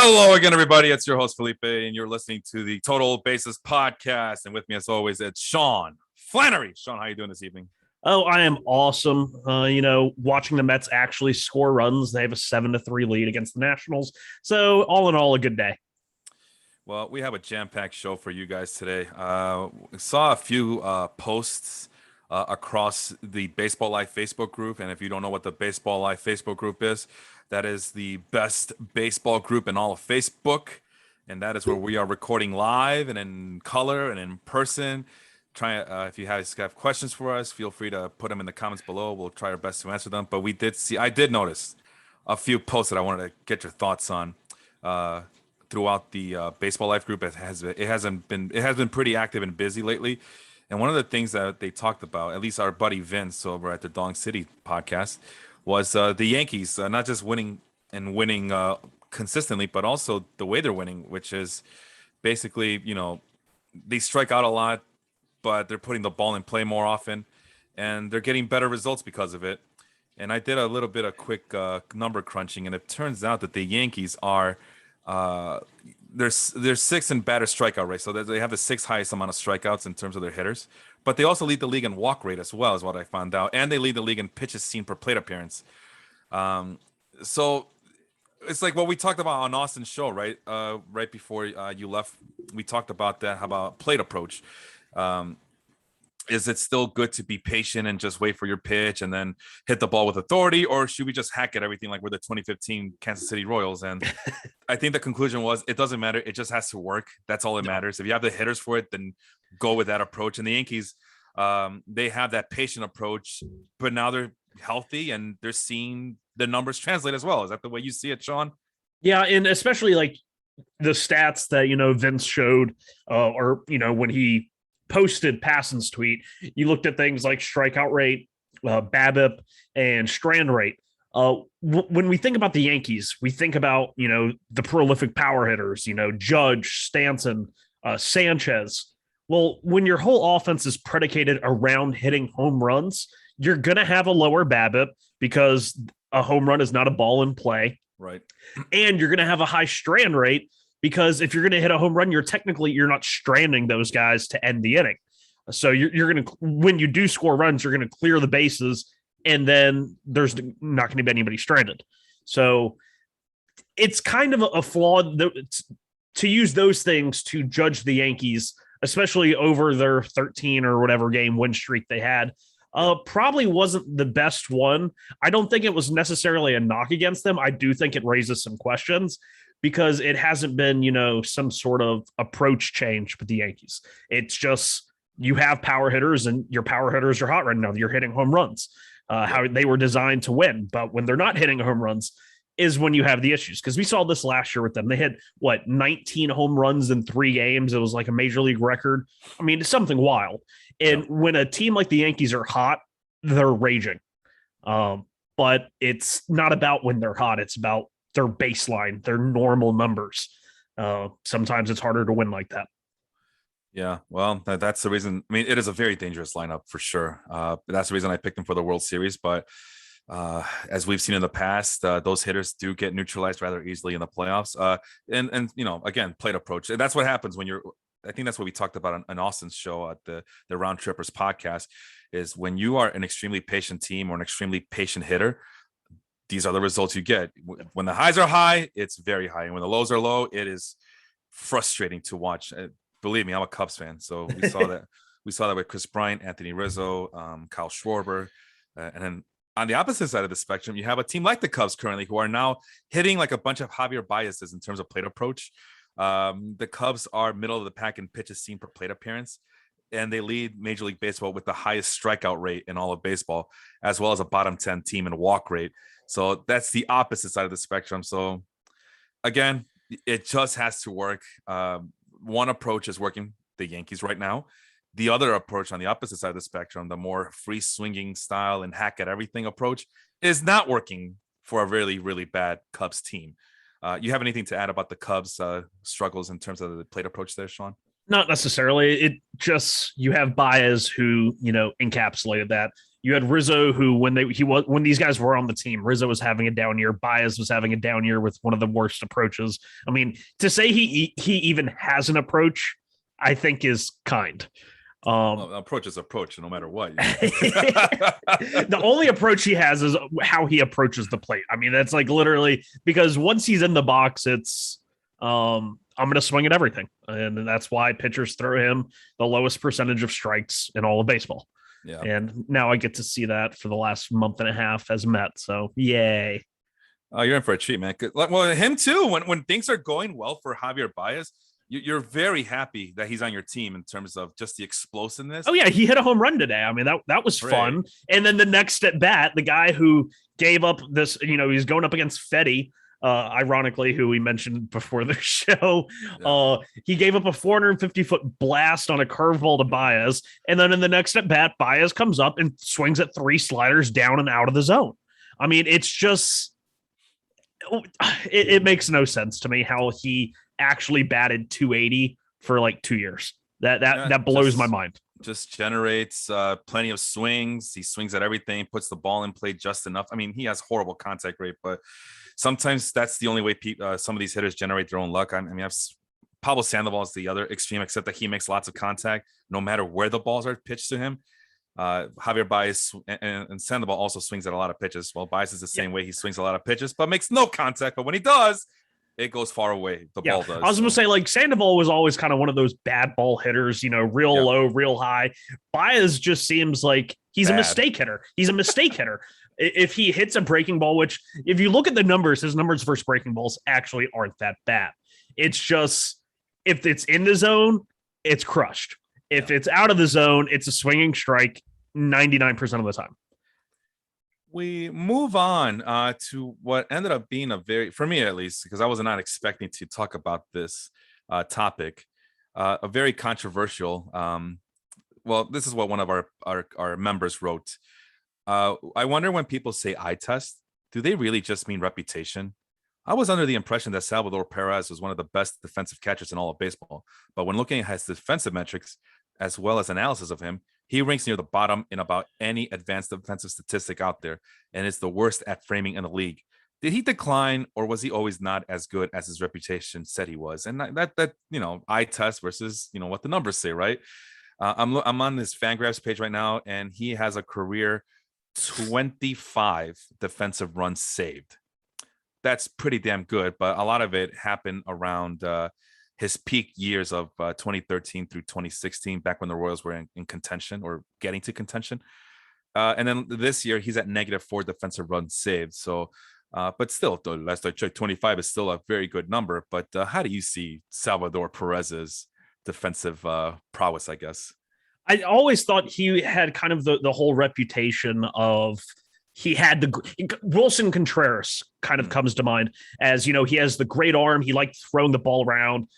Hello again, everybody. It's your host, Felipe, and you're listening to the Total Basis Podcast. And with me, as always, it's Sean Flannery. Sean, how you doing this evening? Oh, I am awesome. Watching the Mets actually score runs. They have a 7-3 lead against the Nationals. So all in all, a good day. Well, we have a jam-packed show for you guys today. Saw a few posts across the Baseball Life Facebook group. And if you don't know what the Baseball Life Facebook group is, that is the best baseball group in all of Facebook. And that is where we are recording live and in color and in person. If you guys have questions for us, feel free to put them in the comments below. We'll try our best to answer them. But I did notice a few posts that I wanted to get your thoughts on throughout the Baseball Life group. It has been pretty active and busy lately. And one of the things that they talked about, at least our buddy Vince over at the Dong City podcast, was the Yankees not just winning consistently, but also the way they're winning, which is basically, they strike out a lot, but they're putting the ball in play more often, and they're getting better results because of it. And I did a little bit of quick number crunching, and it turns out that the Yankees are they're sixth in batter strikeout rate, so they have the sixth highest amount of strikeouts in terms of their hitters. But they also lead the league in walk rate as well, is what I found out, and they lead the league in pitches seen per plate appearance. So it's like what we talked about on Austin's show, right? Right before you left, we talked about that. How about plate approach? Is it still good to be patient and just wait for your pitch and then hit the ball with authority, or should we just hack at everything like we're the 2015 Kansas City Royals? And I think the conclusion was it doesn't matter. It just has to work. That's all that matters. If you have the hitters for it, then go with that approach. And the Yankees, they have that patient approach, but now they're healthy and they're seeing the numbers translate as well. Is that the way you see it, Sean? Yeah, and especially like the stats that, Vince showed when he posted Passan's tweet, you looked at things like strikeout rate, BABIP, and strand rate. When we think about the Yankees, we think about, the prolific power hitters, Judge, Stanton, Sanchez. Well, when your whole offense is predicated around hitting home runs, you're going to have a lower BABIP because a home run is not a ball in play. Right. And you're going to have a high strand rate because if you're going to hit a home run, you're not stranding those guys to end the inning. So you're going to, when you do score runs, you're going to clear the bases, and then there's not going to be anybody stranded. So it's kind of a flaw to use those things to judge the Yankees, especially over their 13 or whatever game win streak they had. Probably wasn't the best one. I don't think it was necessarily a knock against them. I do think it raises some questions because it hasn't been, some sort of approach change with the Yankees. It's just you have power hitters and your power hitters are hot right now. You're hitting home runs, how they were designed to win. But when they're not hitting home runs is when you have the issues. Because we saw this last year with them. They had, 19 home runs in 3 games. It was like a major league record. I mean, it's something wild. And when a team like the Yankees are hot, they're raging. But it's not about when they're hot. It's about their baseline, their normal numbers. Sometimes it's harder to win like that. Yeah, well, that's the reason. I mean, it is a very dangerous lineup for sure. That's the reason I picked them for the World Series. But as we've seen in the past, those hitters do get neutralized rather easily in the playoffs. And again, plate approach. And that's what happens when I think that's what we talked about on Austin's show at the Round Trippers podcast, is when you are an extremely patient team or an extremely patient hitter, these are the results you get. When the highs are high, it's very high. And when the lows are low, it is frustrating to watch. Believe me, I'm a Cubs fan. So we saw that. We saw that with Chris Bryant, Anthony Rizzo, Kyle Schwarber. And then on the opposite side of the spectrum, you have a team like the Cubs currently who are now hitting like a bunch of Javier Baez's in terms of plate approach. The Cubs are middle of the pack in pitches seen per plate appearance, and they lead Major League Baseball with the highest strikeout rate in all of baseball, as well as a bottom 10 team in walk rate. So that's the opposite side of the spectrum. So again, it just has to work. One approach is working the Yankees right now. The other approach on the opposite side of the spectrum, the more free swinging style and hack at everything approach, is not working for a really, really bad Cubs team. You have anything to add about the Cubs struggles in terms of the plate approach there, Sean? Not necessarily. It just, you have Baez who, encapsulated that. You had Rizzo, who when these guys were on the team, Rizzo was having a down year. Baez was having a down year with one of the worst approaches. I mean, to say he even has an approach, I think is kind. Approach is approach, no matter what. The only approach he has is how he approaches the plate. I mean, that's like literally because once he's in the box, it's I'm going to swing at everything, and that's why pitchers throw him the lowest percentage of strikes in all of baseball. Yeah. And now I get to see that for the last month and a half as a Met. So yay. Oh, you're in for a treat, man. Well, him too. When things are going well for Javier Baez, you're very happy that he's on your team in terms of just the explosiveness. Oh yeah, he hit a home run today. I mean, that was fun. And then the next at bat, the guy who gave up this, he's going up against Fetty, ironically, who we mentioned before the show. Yeah. He gave up a 450-foot blast on a curveball to Baez. And then in the next at bat, Baez comes up and swings at 3 sliders down and out of the zone. I mean, it's just, it makes no sense to me how he actually batted 280 for like 2 years. That blows my mind. Just generates plenty of swings. He swings at everything, puts the ball in play just enough. I mean, he has horrible contact rate, but sometimes that's the only way some of these hitters generate their own luck. I mean, Pablo Sandoval is the other extreme, except that he makes lots of contact no matter where the balls are pitched to him. Javier Baez and Sandoval also swings at a lot of pitches. Well, Baez is the same way. He swings a lot of pitches, but makes no contact. But when he does, it goes far away. The ball does. I was going to say, like, Sandoval was always kind of one of those bad ball hitters, real low, real high. Baez just seems like he's a mistake hitter. He's a mistake hitter. If he hits a breaking ball, which if you look at the numbers, his numbers versus breaking balls actually aren't that bad. It's just, if it's in the zone, it's crushed. If it's out of the zone, it's a swinging strike 99% of the time. We move on to what ended up being for me at least, because I was not expecting to talk about this topic, a very controversial. Well, this is what one of our members wrote. I wonder when people say eye test, do they really just mean reputation? I was under the impression that Salvador Perez was one of the best defensive catchers in all of baseball. But when looking at his defensive metrics, as well as analysis of him, he ranks near the bottom in about any advanced defensive statistic out there, and is the worst at framing in the league. Did he decline, or was he always not as good as his reputation said he was? And that eye test versus what the numbers say, right? I'm on this Fangraphs page right now, and he has a career 25 defensive runs saved. That's pretty damn good, but a lot of it happened around his peak years of 2013 through 2016, back when the Royals were in contention or getting to contention. And then this year, he's at -4 defensive runs saved. So, but still, last I checked, 25 is still a very good number. But how do you see Salvador Perez's defensive prowess, I guess? I always thought he had kind of the whole reputation of, he had Wilson Contreras kind of comes to mind as, he has the great arm. He liked throwing the ball around.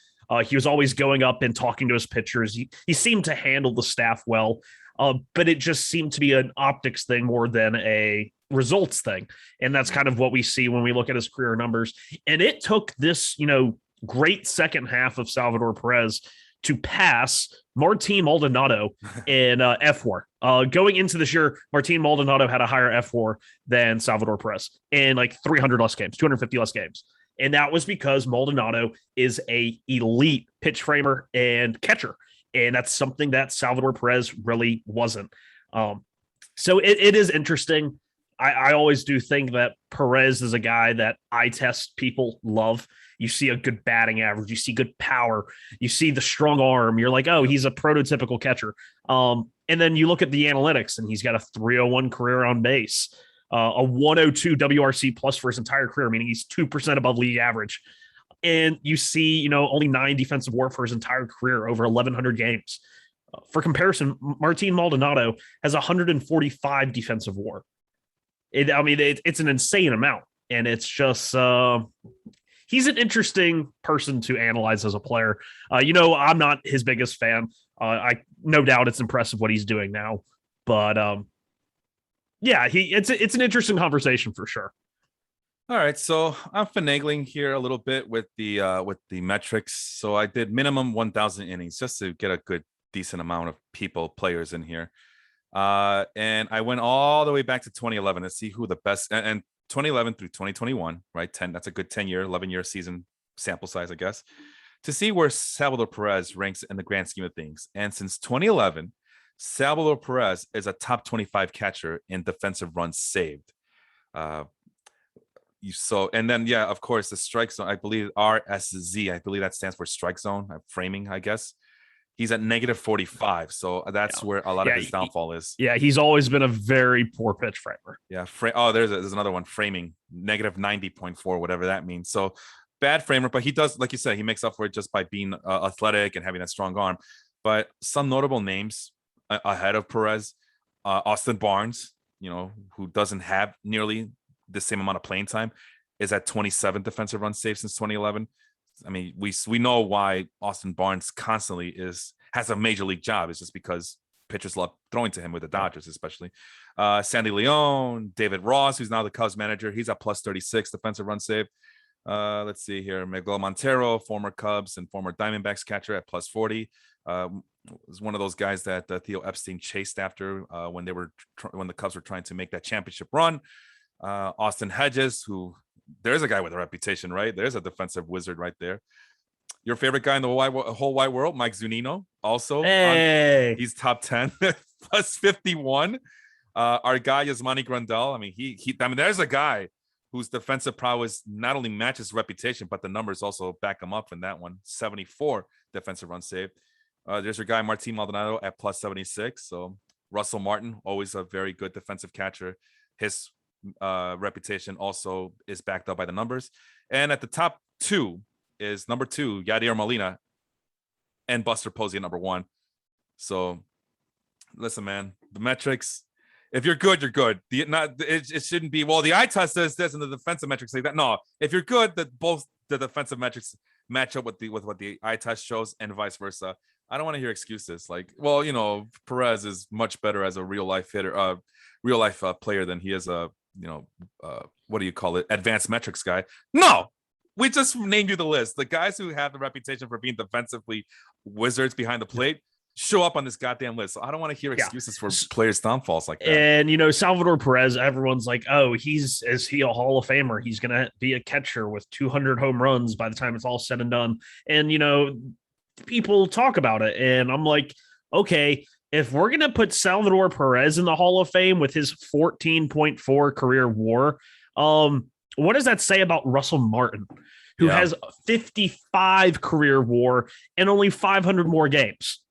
He was always going up and talking to his pitchers. He seemed to handle the staff well, but it just seemed to be an optics thing more than a results thing. And that's kind of what we see when we look at his career numbers. And it took this, great second half of Salvador Perez to pass Martin Maldonado in F4. Going into this year, Martin Maldonado had a higher F4 than Salvador Perez in like 300 less games, 250 less games. And that was because Maldonado is a elite pitch framer and catcher. And that's something that Salvador Perez really wasn't. So it is interesting. I always do think that Perez is a guy that eye test people love. You see a good batting average. You see good power. You see the strong arm. You're like, oh, he's a prototypical catcher. And then you look at the analytics, and he's got a 301 career on base, a 102 WRC plus for his entire career, meaning he's 2% above league average. And you see, only 9 defensive WAR for his entire career, over 1,100 games. For comparison, Martin Maldonado has 145 defensive WAR. It's an insane amount, and it's just he's an interesting person to analyze as a player. I'm not his biggest fan. I no doubt it's impressive what he's doing now, but it's an interesting conversation for sure. All right, so I'm finagling here a little bit with the metrics. So I did minimum 1,000 innings just to get a good decent amount of players in here. And I went all the way back to 2011 to see who the best and 2011 through 2021, right? 10, that's a good 10-year, 11-year season sample size, I guess, to see where Salvador Perez ranks in the grand scheme of things. And since 2011, Salvador Perez is a top 25 catcher in defensive runs saved. And then of course the strike zone, I believe RSZ, I believe that stands for strike zone framing, I guess. He's at negative 45, so that's where a lot of his downfall is. Yeah, he's always been a very poor pitch framer. Yeah, there's another one, framing, negative 90.4, whatever that means. So bad framer, but he does, like you said, he makes up for it just by being athletic and having a strong arm. But some notable names ahead of Perez, Austin Barnes, who doesn't have nearly the same amount of playing time, is at 27 defensive runs saved since 2011. I mean, we know why Austin Barnes constantly has a major league job. It's just because pitchers love throwing to him with the Dodgers, especially. Sandy Leon, David Ross, who's now the Cubs manager, he's at plus 36 defensive run save. Let's see here. Miguel Montero, former Cubs and former Diamondbacks catcher, at plus 40. Was one of those guys that Theo Epstein chased after when the Cubs were trying to make that championship run. Austin Hedges, who there's a guy with a reputation, right? There's a defensive wizard right there. Your favorite guy in the whole wide world, Mike Zunino, also. He's top 10, plus 51. Our guy Yasmani Grandal. I mean, there's a guy whose defensive prowess not only matches reputation, but the numbers also back him up in that one. 74 defensive run save. There's your guy Martin Maldonado at plus 76. So Russell Martin, always a very good defensive catcher. His reputation also is backed up by the numbers. And at the top two is number 2, Yadier Molina, and Buster Posey at number 1. So listen, man, the metrics, if you're good, you're good. It shouldn't be, well, the eye test says this and the defensive metrics say that. No, if you're good, that both the defensive metrics match up with what the eye test shows and vice versa. I don't want to hear excuses like, well, Perez is much better as a real life hitter, real life player than he is a what do you call it, advanced metrics guy. No, we just named you the list. The guys who have the reputation for being defensively wizards behind the plate show up on this goddamn list. So I don't want to hear excuses for players' downfalls like that. And Salvador Perez, everyone's like, oh, is he a Hall of Famer? He's gonna be a catcher with 200 home runs by the time it's all said and done. And people talk about it, and I'm like, okay, if we're going to put Salvador Perez in the Hall of Fame with his 14.4 career WAR, what does that say about Russell Martin, who has 55 career WAR and only 500 more games?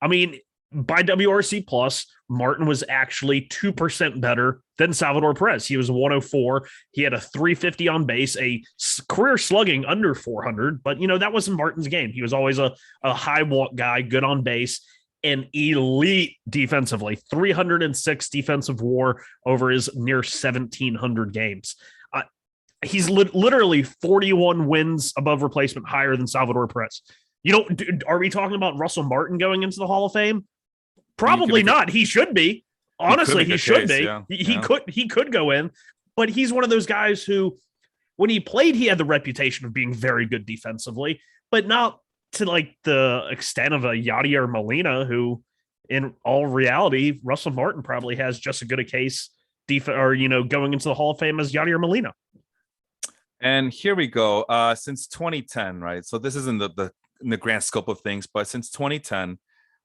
I mean, by WRC plus, Martin was actually 2% better than Salvador Perez. He was 104. He had a 350 on base, a career slugging under 400, but that wasn't Martin's game. He was always a high walk guy, good on base, and elite defensively. 306 defensive WAR over his near 1,700 games. He's literally 41 wins above replacement higher than Salvador Perez. Are we talking about Russell Martin going into the Hall of Fame? Probably not. He should be. Honestly, he should be. Yeah. He could go in, but he's one of those guys who, when he played, he had the reputation of being very good defensively, but not to like the extent of a Yadier Molina, who, in all reality, Russell Martin probably has just as good a case going into the Hall of Fame as Yadier Molina. And here we go. Since 2010, right? So this isn't in the grand scope of things, but since 2010,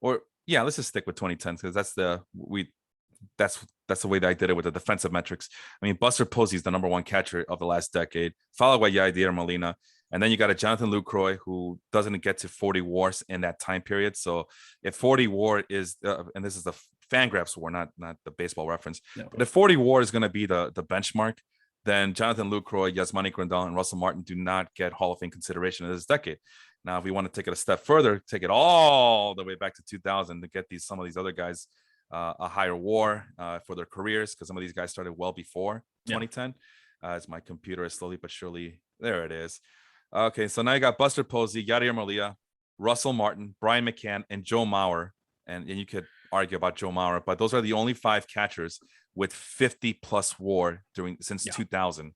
let's just stick with 2010 because that's the way that I did it with the defensive metrics. I mean, Buster Posey is the number 1 catcher of the last decade, followed by Yadier Molina. And then you got a Jonathan Lucroy who doesn't get to 40 WARs in that time period. So if 40 WAR is, and this is the Fangraphs WAR, not the baseball reference, but if 40 WAR is going to be the benchmark, then Jonathan Lucroy, Yasmani Grandal, and Russell Martin do not get Hall of Fame consideration in this decade. Now, if we want to take it a step further, take it all the way back to 2000 to get some of these other guys a higher WAR for their careers, because some of these guys started well before 2010. As my computer is slowly but surely, there it is. Okay, so now you got Buster Posey, Yadier Molina, Russell Martin, Brian McCann, and Joe Mauer. And you could argue about Joe Mauer, but those are the only 5 catchers with 50 plus WAR since 2000.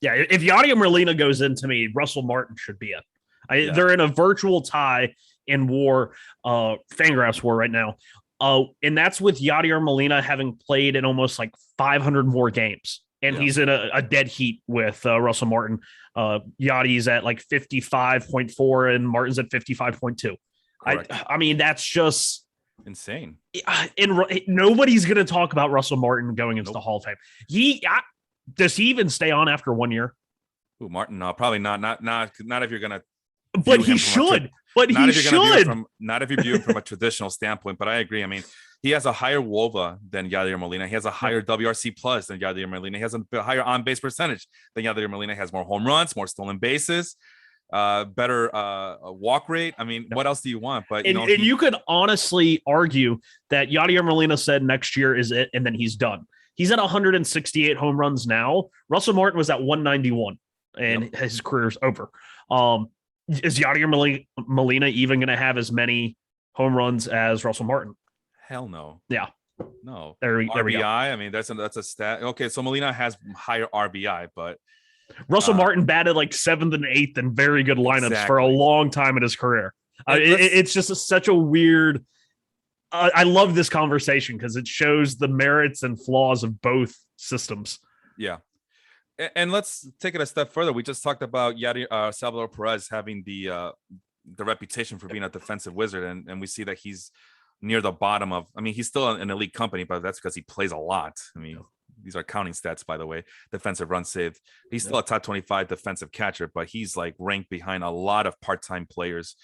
Yeah, if Yadier Molina goes in, to me, Russell Martin should be in. They're in a virtual tie in WAR, Fangraphs WAR right now. And that's with Yadier Molina having played in almost like 500 more games. And he's in a dead heat with Russell Martin. Yadi's at like 55.4 and Martin's at 55.2. I mean, that's just insane. Nobody's going to talk about Russell Martin going into the Hall of Fame. Does he even stay on after 1 year? Ooh, Martin? No, probably not. Not if you're going to. But he should. Not if you view him from a traditional standpoint. But I agree. I mean, he has a higher WOBA than Yadier Molina. He has a higher WRC plus than Yadier Molina. He has a higher on base percentage than Yadier Molina. He has more home runs, more stolen bases, better walk rate. I mean, what else do you want? But you could honestly argue that Yadier Molina said next year is it, and then he's done. He's at 168 home runs now. Russell Martin was at 191, and his career's over. Is Yadier Molina even going to have as many home runs as Russell Martin? Hell no. Yeah. No. There we go. I mean, that's a stat. Okay, so Molina has higher RBI, but Russell Martin batted like 7th and 8th in very good lineups for a long time in his career. It's just such a weird. I love this conversation because it shows the merits and flaws of both systems. Yeah. And let's take it a step further. We just talked about Salvador Perez having the reputation for being a defensive wizard, and we see that he's near the bottom of. I mean, he's still an elite company, but that's because he plays a lot. I mean, these are counting stats, by the way. Defensive run saved. He's still a top 25 defensive catcher, but he's like ranked behind a lot of part-time players,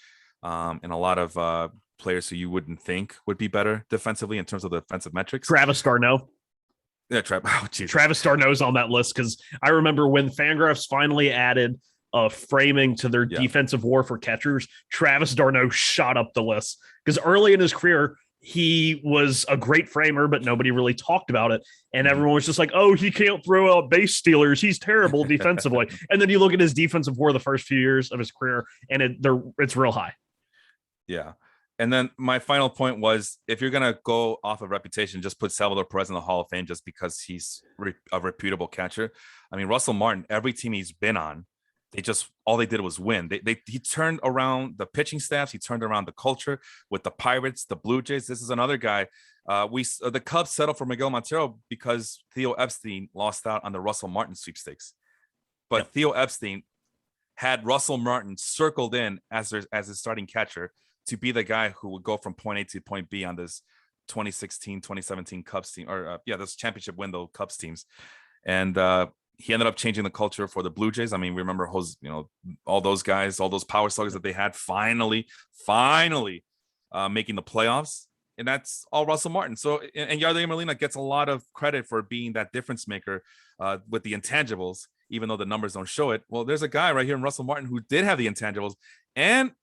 and a lot of players who you wouldn't think would be better defensively in terms of the defensive metrics. Travis Darno. Yeah, Travis Darno's on that list because I remember when Fangraphs finally added framing to their defensive war for catchers, Travis Darno shot up the list because early in his career, he was a great framer, but nobody really talked about it. And everyone was just like, oh, he can't throw out base stealers. He's terrible defensively. And then you look at his defensive war the first few years of his career, and it's real high. Yeah. And then my final point was, if you're going to go off of reputation, just put Salvador Perez in the Hall of Fame just because he's a reputable catcher. I mean, Russell Martin, every team he's been on, all they did was win. He turned around the pitching staffs. He turned around the culture with the Pirates, the Blue Jays. This is another guy. The Cubs settled for Miguel Montero because Theo Epstein lost out on the Russell Martin sweepstakes. But Theo Epstein had Russell Martin circled in as his starting catcher to be the guy who would go from point A to point B on this 2016, 2017 Cubs team, or this championship window Cubs teams. And he ended up changing the culture for the Blue Jays. I mean, we remember all those guys, all those power sluggers that they had finally making the playoffs. And that's all Russell Martin. So, and Yadier Molina gets a lot of credit for being that difference maker with the intangibles, even though the numbers don't show it. Well, there's a guy right here in Russell Martin who did have the intangibles, and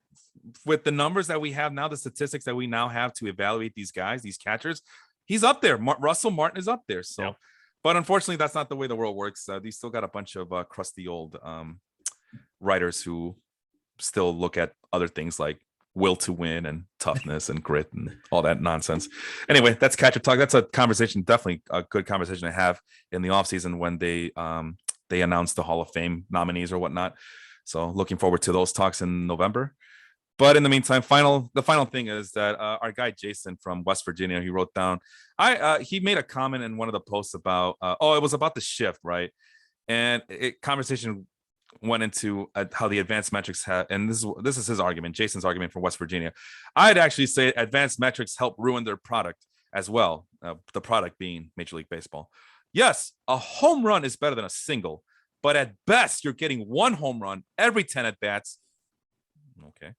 with the numbers that we have now, the statistics that we now have to evaluate these guys, these catchers, he's up there. Russell Martin is up there. So, but unfortunately, that's not the way the world works. They still got a bunch of crusty old writers who still look at other things like will to win and toughness and grit and all that nonsense. Anyway, that's catcher talk. That's a conversation, definitely a good conversation to have in the offseason when they announce the Hall of Fame nominees or whatnot. So looking forward to those talks in November. But in the meantime, the final thing is that our guy Jason from West Virginia, he wrote down, he made a comment in one of the posts about, it was about the shift, right? And conversation went into how the advanced metrics have, and this is his argument, Jason's argument from West Virginia. I'd actually say advanced metrics help ruin their product as well. The product being Major League Baseball. Yes, a home run is better than a single, but at best you're getting one home run every 10 at bats. Okay.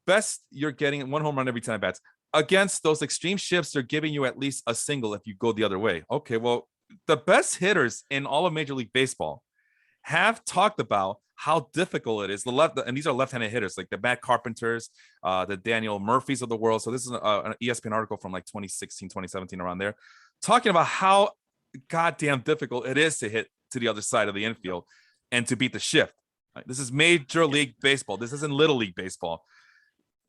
Best you're getting one home run every 10 at bats. Against those extreme shifts, they're giving you at least a single if you go the other way. Okay, well, the best hitters in all of Major League Baseball have talked about how difficult it is. And these are left-handed hitters like the Matt Carpenters, the Daniel Murphys of the world. So this is an ESPN article from like 2016, 2017, around there, talking about how goddamn difficult it is to hit to the other side of the infield and to beat the shift. This is Major League Baseball. This isn't Little League Baseball.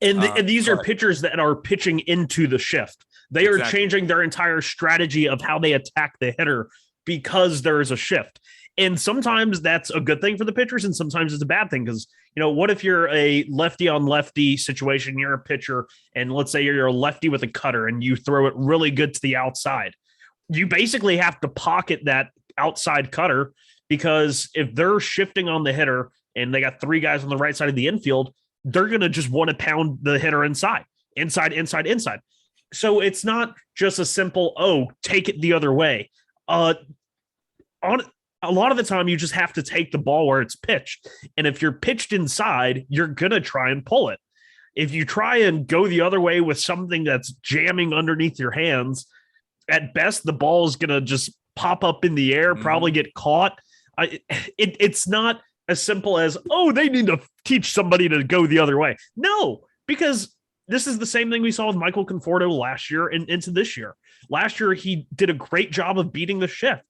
And these are pitchers that are pitching into the shift. They are changing their entire strategy of how they attack the hitter because there is a shift. And sometimes that's a good thing for the pitchers, and sometimes it's a bad thing because, what if you're a lefty on lefty situation, you're a pitcher, and let's say you're a lefty with a cutter and you throw it really good to the outside. You basically have to pocket that outside cutter because if they're shifting on the hitter and they got 3 guys on the right side of the infield, they're going to just want to pound the hitter inside. So it's not just a simple, take it the other way. On a lot of the time, you just have to take the ball where it's pitched. And if you're pitched inside, you're going to try and pull it. If you try and go the other way with something that's jamming underneath your hands, at best, the ball is going to just pop up in the air, probably get caught. It's not as simple as, they need to teach somebody to go the other way. No, because this is the same thing we saw with Michael Conforto last year and into this year. Last year, he did a great job of beating the shift,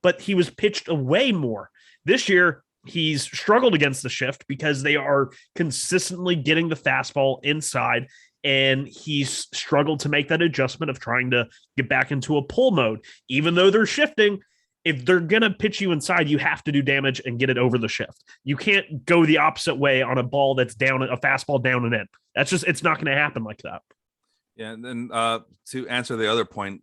but he was pitched away more. This year, he's struggled against the shift because they are consistently getting the fastball inside, and he's struggled to make that adjustment of trying to get back into a pull mode. Even though they're shifting, if they're going to pitch you inside, you have to do damage and get it over the shift. You can't go the opposite way on a ball that's down, a fastball down and in. It's not going to happen like that. Yeah, and then to answer the other point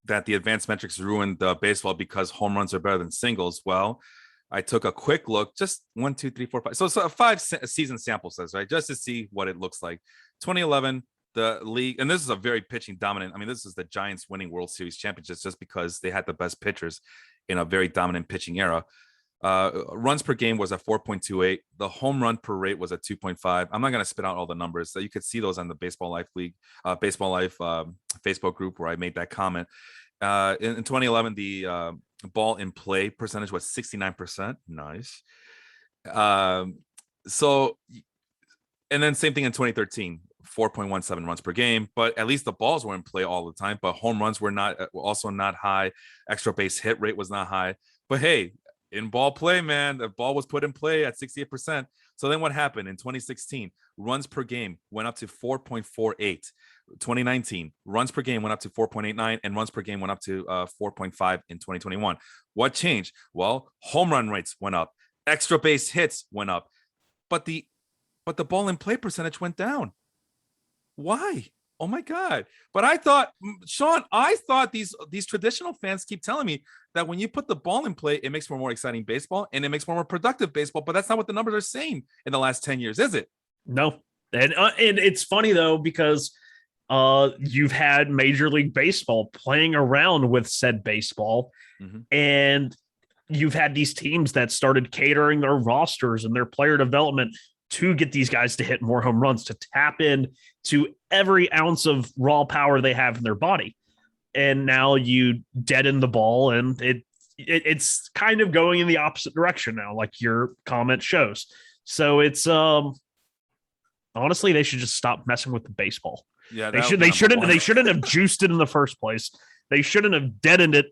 that the advanced metrics ruined baseball because home runs are better than singles. Well, I took a quick look, just 1, 2, 3, 4, 5. So a 5 season sample says, right, just to see what it looks like. 2011, the league, and this is a very pitching dominant. I mean, this is the Giants winning World Series championships just because they had the best pitchers in a very dominant pitching era. Runs per game was at 4.28. The home run per rate was at 2.5. I'm not going to spit out all the numbers. So you could see those on the Baseball Life League, Baseball Life Facebook group where I made that comment. In 2011, the ball in play percentage was 69%. Nice. So, and then same thing in 2013, 4.17 runs per game, but at least the balls were in play all the time, but home runs were also not high. Extra base hit rate was not high, but hey, in ball play, man, the ball was put in play at 68%. So then what happened in 2016? Runs per game went up to 4.48. 2019, runs per game went up to 4.89, and runs per game went up to 4.5 in 2021. What changed? Well, home run rates went up, extra base hits went up, but the ball in play percentage went down. Why? Oh my God. But I thought, Sean, these traditional fans keep telling me that when you put the ball in play, it makes for more exciting baseball and it makes for more productive baseball. But that's not what the numbers are saying in the last 10 years, is it? No. And it's funny, though, because you've had Major League Baseball playing around with said baseball. And you've had these teams that started catering their rosters and their player development to get these guys to hit more home runs, to tap in to every ounce of raw power they have in their body. And now you deaden the ball, and it's kind of going in the opposite direction now, like your comment shows. So it's honestly, they should just stop messing with the baseball. Yeah, they shouldn't have juiced it in the first place. They shouldn't have deadened it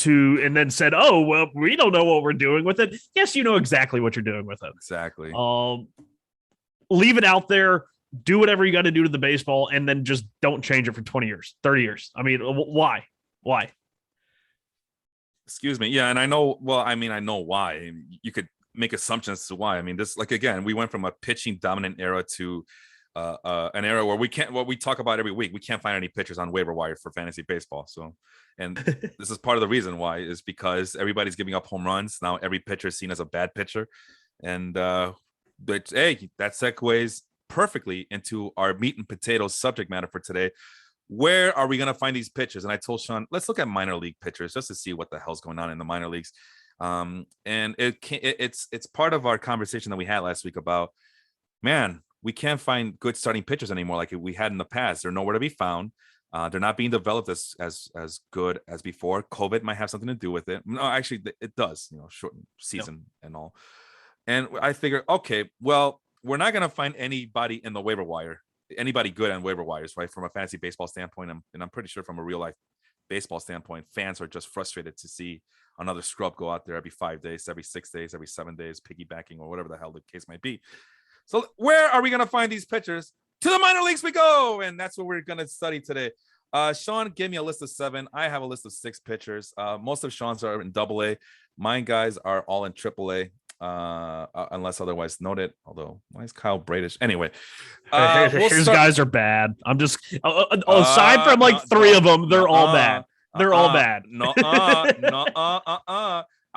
and then said, "Oh, well, we don't know what we're doing with it." Yes, you know exactly what you're doing with it. Exactly. Leave it out there. Do whatever you got to do to the baseball, and then just don't change it for 20 years, 30 years. I mean, why? Excuse me. Yeah, and I know. Well, I mean, I know why. You could make assumptions as to why. I mean, this, like, again, we went from a pitching dominant era to an era where we can't. What we talk about every week, we can't find any pitchers on waiver wire for fantasy baseball. So, and this is part of the reason why is because everybody's giving up home runs now. Every pitcher is seen as a bad pitcher, and but hey, that segues perfectly into our meat and potatoes subject matter for today. Where are we going to find these pitchers? And I told Sean, let's look at minor league pitchers just to see what the hell's going on in the minor leagues. And it's part of our conversation that we had last week about, man, we can't find good starting pitchers anymore like we had in the past. They're nowhere to be found. They're not being developed as good as before. COVID might have something to do with it. No, actually, it does. Shortened season and all. And I figured, okay, well, we're not going to find anybody in the waiver wire, anybody good on waiver wires, right? From a fantasy baseball standpoint, and I'm pretty sure from a real life baseball standpoint, fans are just frustrated to see another scrub go out there every 5 days, every 6 days, every 7 days, piggybacking or whatever the hell the case might be. So where are we going to find these pitchers? To the minor leagues we go. And that's what we're going to study today. Sean gave me a list of 7. I have a list of 6 pitchers. Most of Sean's are in AA. Mine guys are all in AAA, unless otherwise noted. Although, why is Kyle Bradish? Anyway, His guys are bad. I'm just aside from like 3 of them, they're all bad. They're all bad.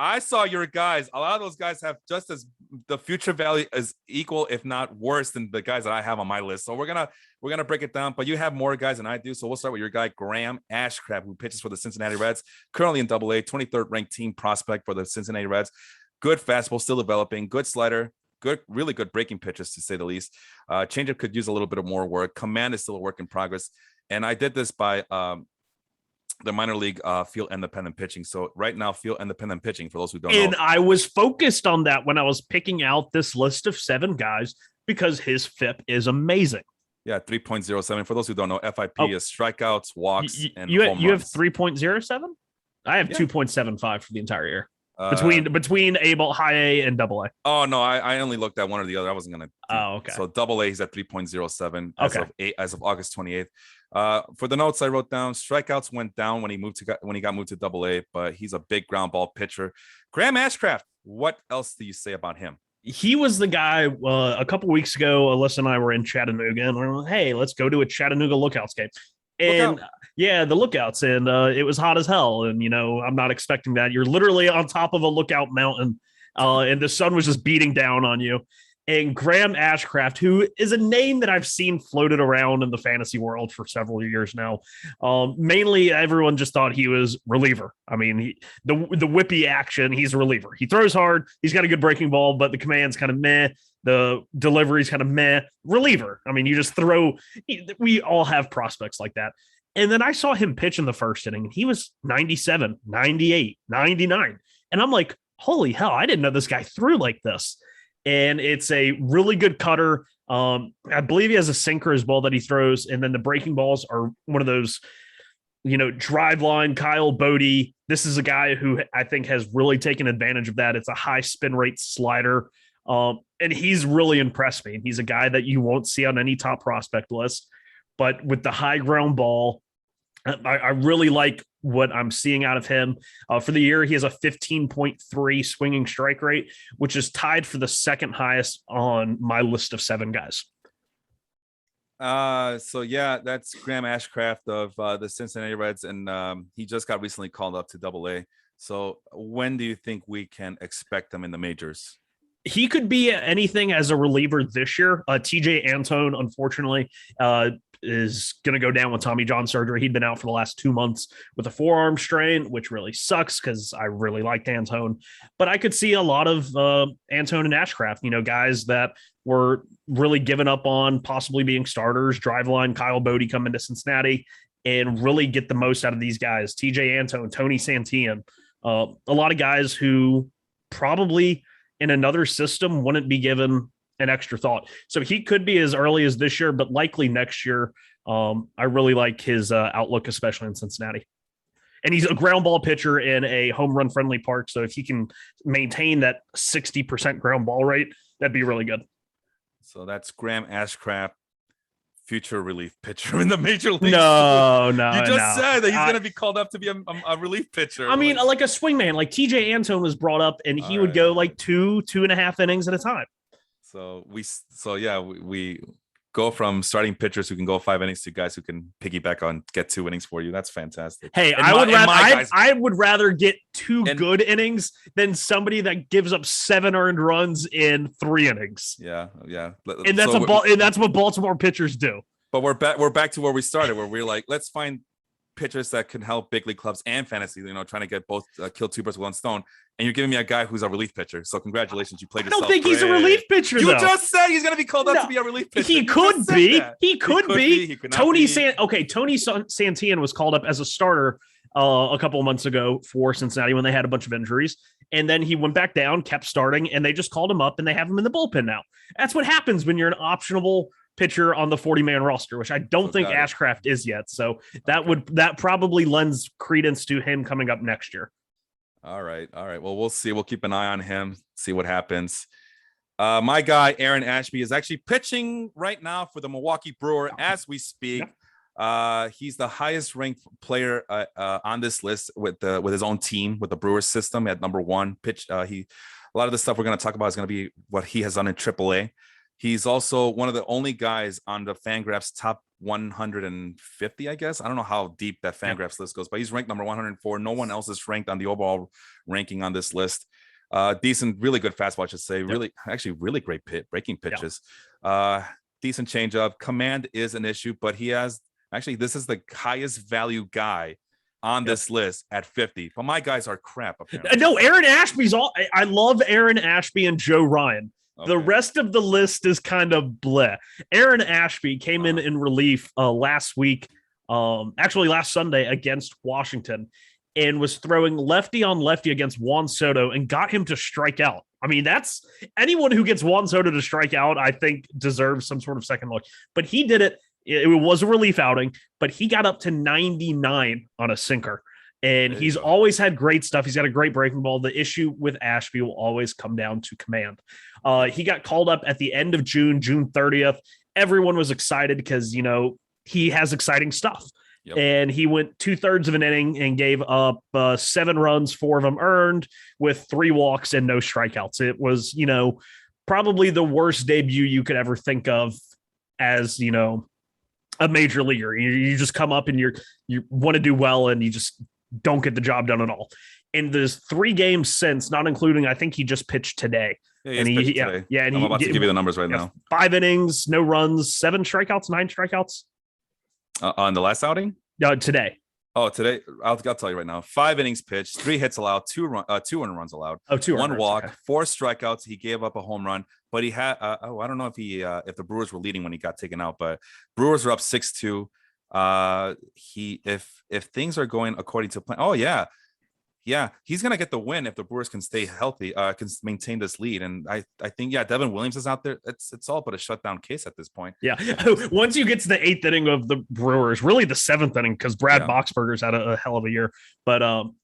I saw your guys. A lot of those guys have just as the future value is equal, if not worse, than the guys that I have on my list. So we're gonna break it down. But you have more guys than I do. So we'll start with your guy Graham Ashcraft, who pitches for the Cincinnati Reds, currently in AA, 23rd ranked team prospect for the Cincinnati Reds. Good fastball, still developing. Good slider. Good, really good breaking pitches to say the least. Changeup could use a little bit of more work. Command is still a work in progress. And I did this by the minor league field independent pitching. So right now, field independent pitching, for those who don't know. And I was focused on that when I was picking out this list of 7 guys because his FIP is amazing. Yeah, 3.07. For those who don't know, FIP is strikeouts, walks, and you home have runs. 3.07? I have 2.75 for the entire year. Between high A and double A. Oh no, I only looked at one or the other. I wasn't gonna. Okay. So double A, he's at 3.07 as of August 28th. For the notes I wrote down, strikeouts went down when he got moved to double A, but he's a big ground ball pitcher. Graham Ashcraft, what else do you say about him? He was the guy a couple weeks ago. Alyssa and I were in Chattanooga, and we're like, hey, let's go to a Chattanooga Lookouts game. And yeah, the Lookouts, and it was hot as hell. And I'm not expecting that. You're literally on top of a lookout mountain, and the sun was just beating down on you. And Graham Ashcraft, who is a name that I've seen floated around in the fantasy world for several years now. Mainly, everyone just thought he was reliever. I mean, the whippy action, he's a reliever. He throws hard. He's got a good breaking ball, but the command's kind of meh. The delivery's kind of meh. Reliever. I mean, you just throw. We all have prospects like that. And then I saw him pitch in the first inning, and he was 97, 98, 99. And I'm like, holy hell, I didn't know this guy threw like this. And it's a really good cutter. I believe he has a sinker as well that he throws. And then the breaking balls are one of those, drive line, Kyle Bodie. This is a guy who I think has really taken advantage of that. It's a high spin rate slider. And he's really impressed me. He's a guy that you won't see on any top prospect list. But with the high ground ball, I really like what I'm seeing out of him. For the year, he has a 15.3 swinging strike rate, which is tied for the second highest on my list of 7 guys. So yeah, that's Graham Ashcraft of the Cincinnati Reds, and he just got recently called up to double A. So when do you think we can expect him in the majors? He could be anything as a reliever this year. TJ Antone, unfortunately, is going to go down with Tommy John surgery. He'd been out for the last 2 months with a forearm strain, which really sucks because I really liked Antone. But I could see a lot of Antone and Ashcraft, guys that were really given up on possibly being starters. Driveline, Kyle Bodie come into Cincinnati and really get the most out of these guys. TJ Antone, Tony Santillan, a lot of guys who probably in another system wouldn't be given an extra thought. So he could be as early as this year, but likely next year. I really like his outlook, especially in Cincinnati. And he's a ground ball pitcher in a home run friendly park. So if he can maintain that 60% ground ball rate, that'd be really good. So that's Graham Ashcraft, future relief pitcher in the major leagues. No. You just said that he's going to be called up to be a relief pitcher. I mean, like a swingman, like TJ Antone was brought up and he would go like 2.5 innings at a time. So we go from starting pitchers who can go 5 innings to guys who can piggyback on get 2 innings for you. That's fantastic. Hey, I would rather get 2 good innings than somebody that gives up 7 earned runs in 3 innings. Yeah. And that's what Baltimore pitchers do. But we're back to where we started, where we're like, let's find pitchers that can help big league clubs and fantasy, trying to get both kill 2 birds with 1 stone. And you're giving me a guy who's a relief pitcher. So congratulations, you played yourself. I don't think he's a relief pitcher. You just said he's going to be called up to be a relief pitcher. He could be. He could be. Tony Santillan was called up as a starter a couple of months ago for Cincinnati when they had a bunch of injuries. And then he went back down, kept starting, and they just called him up and they have him in the bullpen now. That's what happens when you're an optionable pitcher on the 40-man roster, which I don't think Ashcraft is yet. So that probably lends credence to him coming up next year. All right. Well, we'll see. We'll keep an eye on him, see what happens. My guy, Aaron Ashby, is actually pitching right now for the Milwaukee Brewer as we speak. He's the highest ranked player on this list with his own team, with the Brewers system at number one. A lot of the stuff we're going to talk about is going to be what he has done in AAA. He's also one of the only guys on the Fangraphs top 150, I guess. I don't know how deep that Fangraphs list goes, but he's ranked number 104. No one else is ranked on the overall ranking on this list. Decent, really good fastball, I should say. Really great breaking pitches. Decent changeup. Command is an issue, but he has this is the highest value guy on this list at 50. But my guys are crap. Apparently. No, Aaron Ashby's all. I love Aaron Ashby and Joe Ryan. Okay. The rest of the list is kind of bleh. Aaron Ashby came in relief last week, actually last Sunday against Washington, and was throwing lefty on lefty against Juan Soto and got him to strike out. I mean, that's anyone who gets Juan Soto to strike out, I think deserves some sort of second look. But he did it. It was a relief outing, but he got up to 99 on a sinker. And he's always had great stuff. He's got a great breaking ball. The issue with Ashby will always come down to command. He got called up at the end of June 30th. Everyone was excited because, he has exciting stuff. Yep. And he went 2/3 of an inning and gave up 7 runs, 4 of them earned, with 3 walks and no strikeouts. It was, probably the worst debut you could ever think of as, a major leaguer. You just come up and you want to do well and you just don't get the job done at all. In the 3 games since, not including, I think he just pitched today. Yeah, and I'm about to give you the numbers right now. 5 innings, no runs, 7 strikeouts, 9 strikeouts. On the last outing? Today. Oh, today I'll tell you right now. 5 innings pitched, 3 hits allowed, 2 earned runs allowed. 1 walk, okay. 4 strikeouts. He gave up a home run, but he had. I don't know if the Brewers were leading when he got taken out, but Brewers are up 6-2. If things are going according to plan. Oh yeah, he's gonna get the win if the Brewers can stay healthy, can maintain this lead. And I think Devin Williams is out there. It's all but a shutdown case at this point. Yeah, once you get to the 8th inning of the Brewers, really the 7th inning, because Brad Boxberger's had a hell of a year. But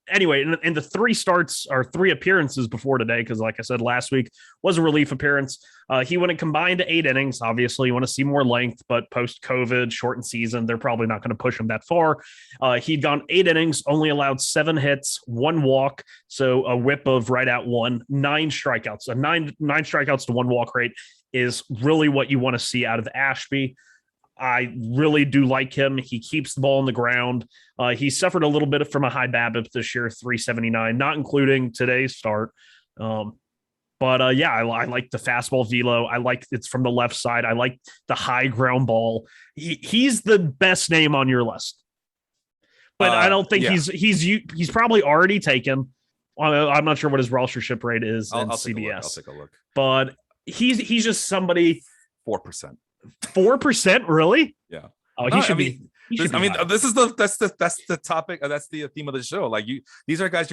anyway, in the 3 starts or 3 appearances before today, because like I said, last week was a relief appearance. He went and combined 8 innings. Obviously, you want to see more length, but post-COVID, shortened season, they're probably not going to push him that far. He'd gone 8 innings, only allowed 7 hits, 1 walk, so a whip of right at 1, 9 strikeouts. A 9 strikeouts to 1 walk rate is really what you want to see out of Ashby. I really do like him. He keeps the ball on the ground. He suffered a little bit from a high BABIP this year, 379, not including today's start. But I like the fastball velo. I like it's from the left side. I like the high ground ball. He's the best name on your list. But I don't think he's probably already taken. I'm not sure what his rostership rate is in CBS. I'll take a look. But he's just somebody. 4%. 4%, really? Yeah. Oh, he should be. That's the topic. That's the theme of the show. Like these are guys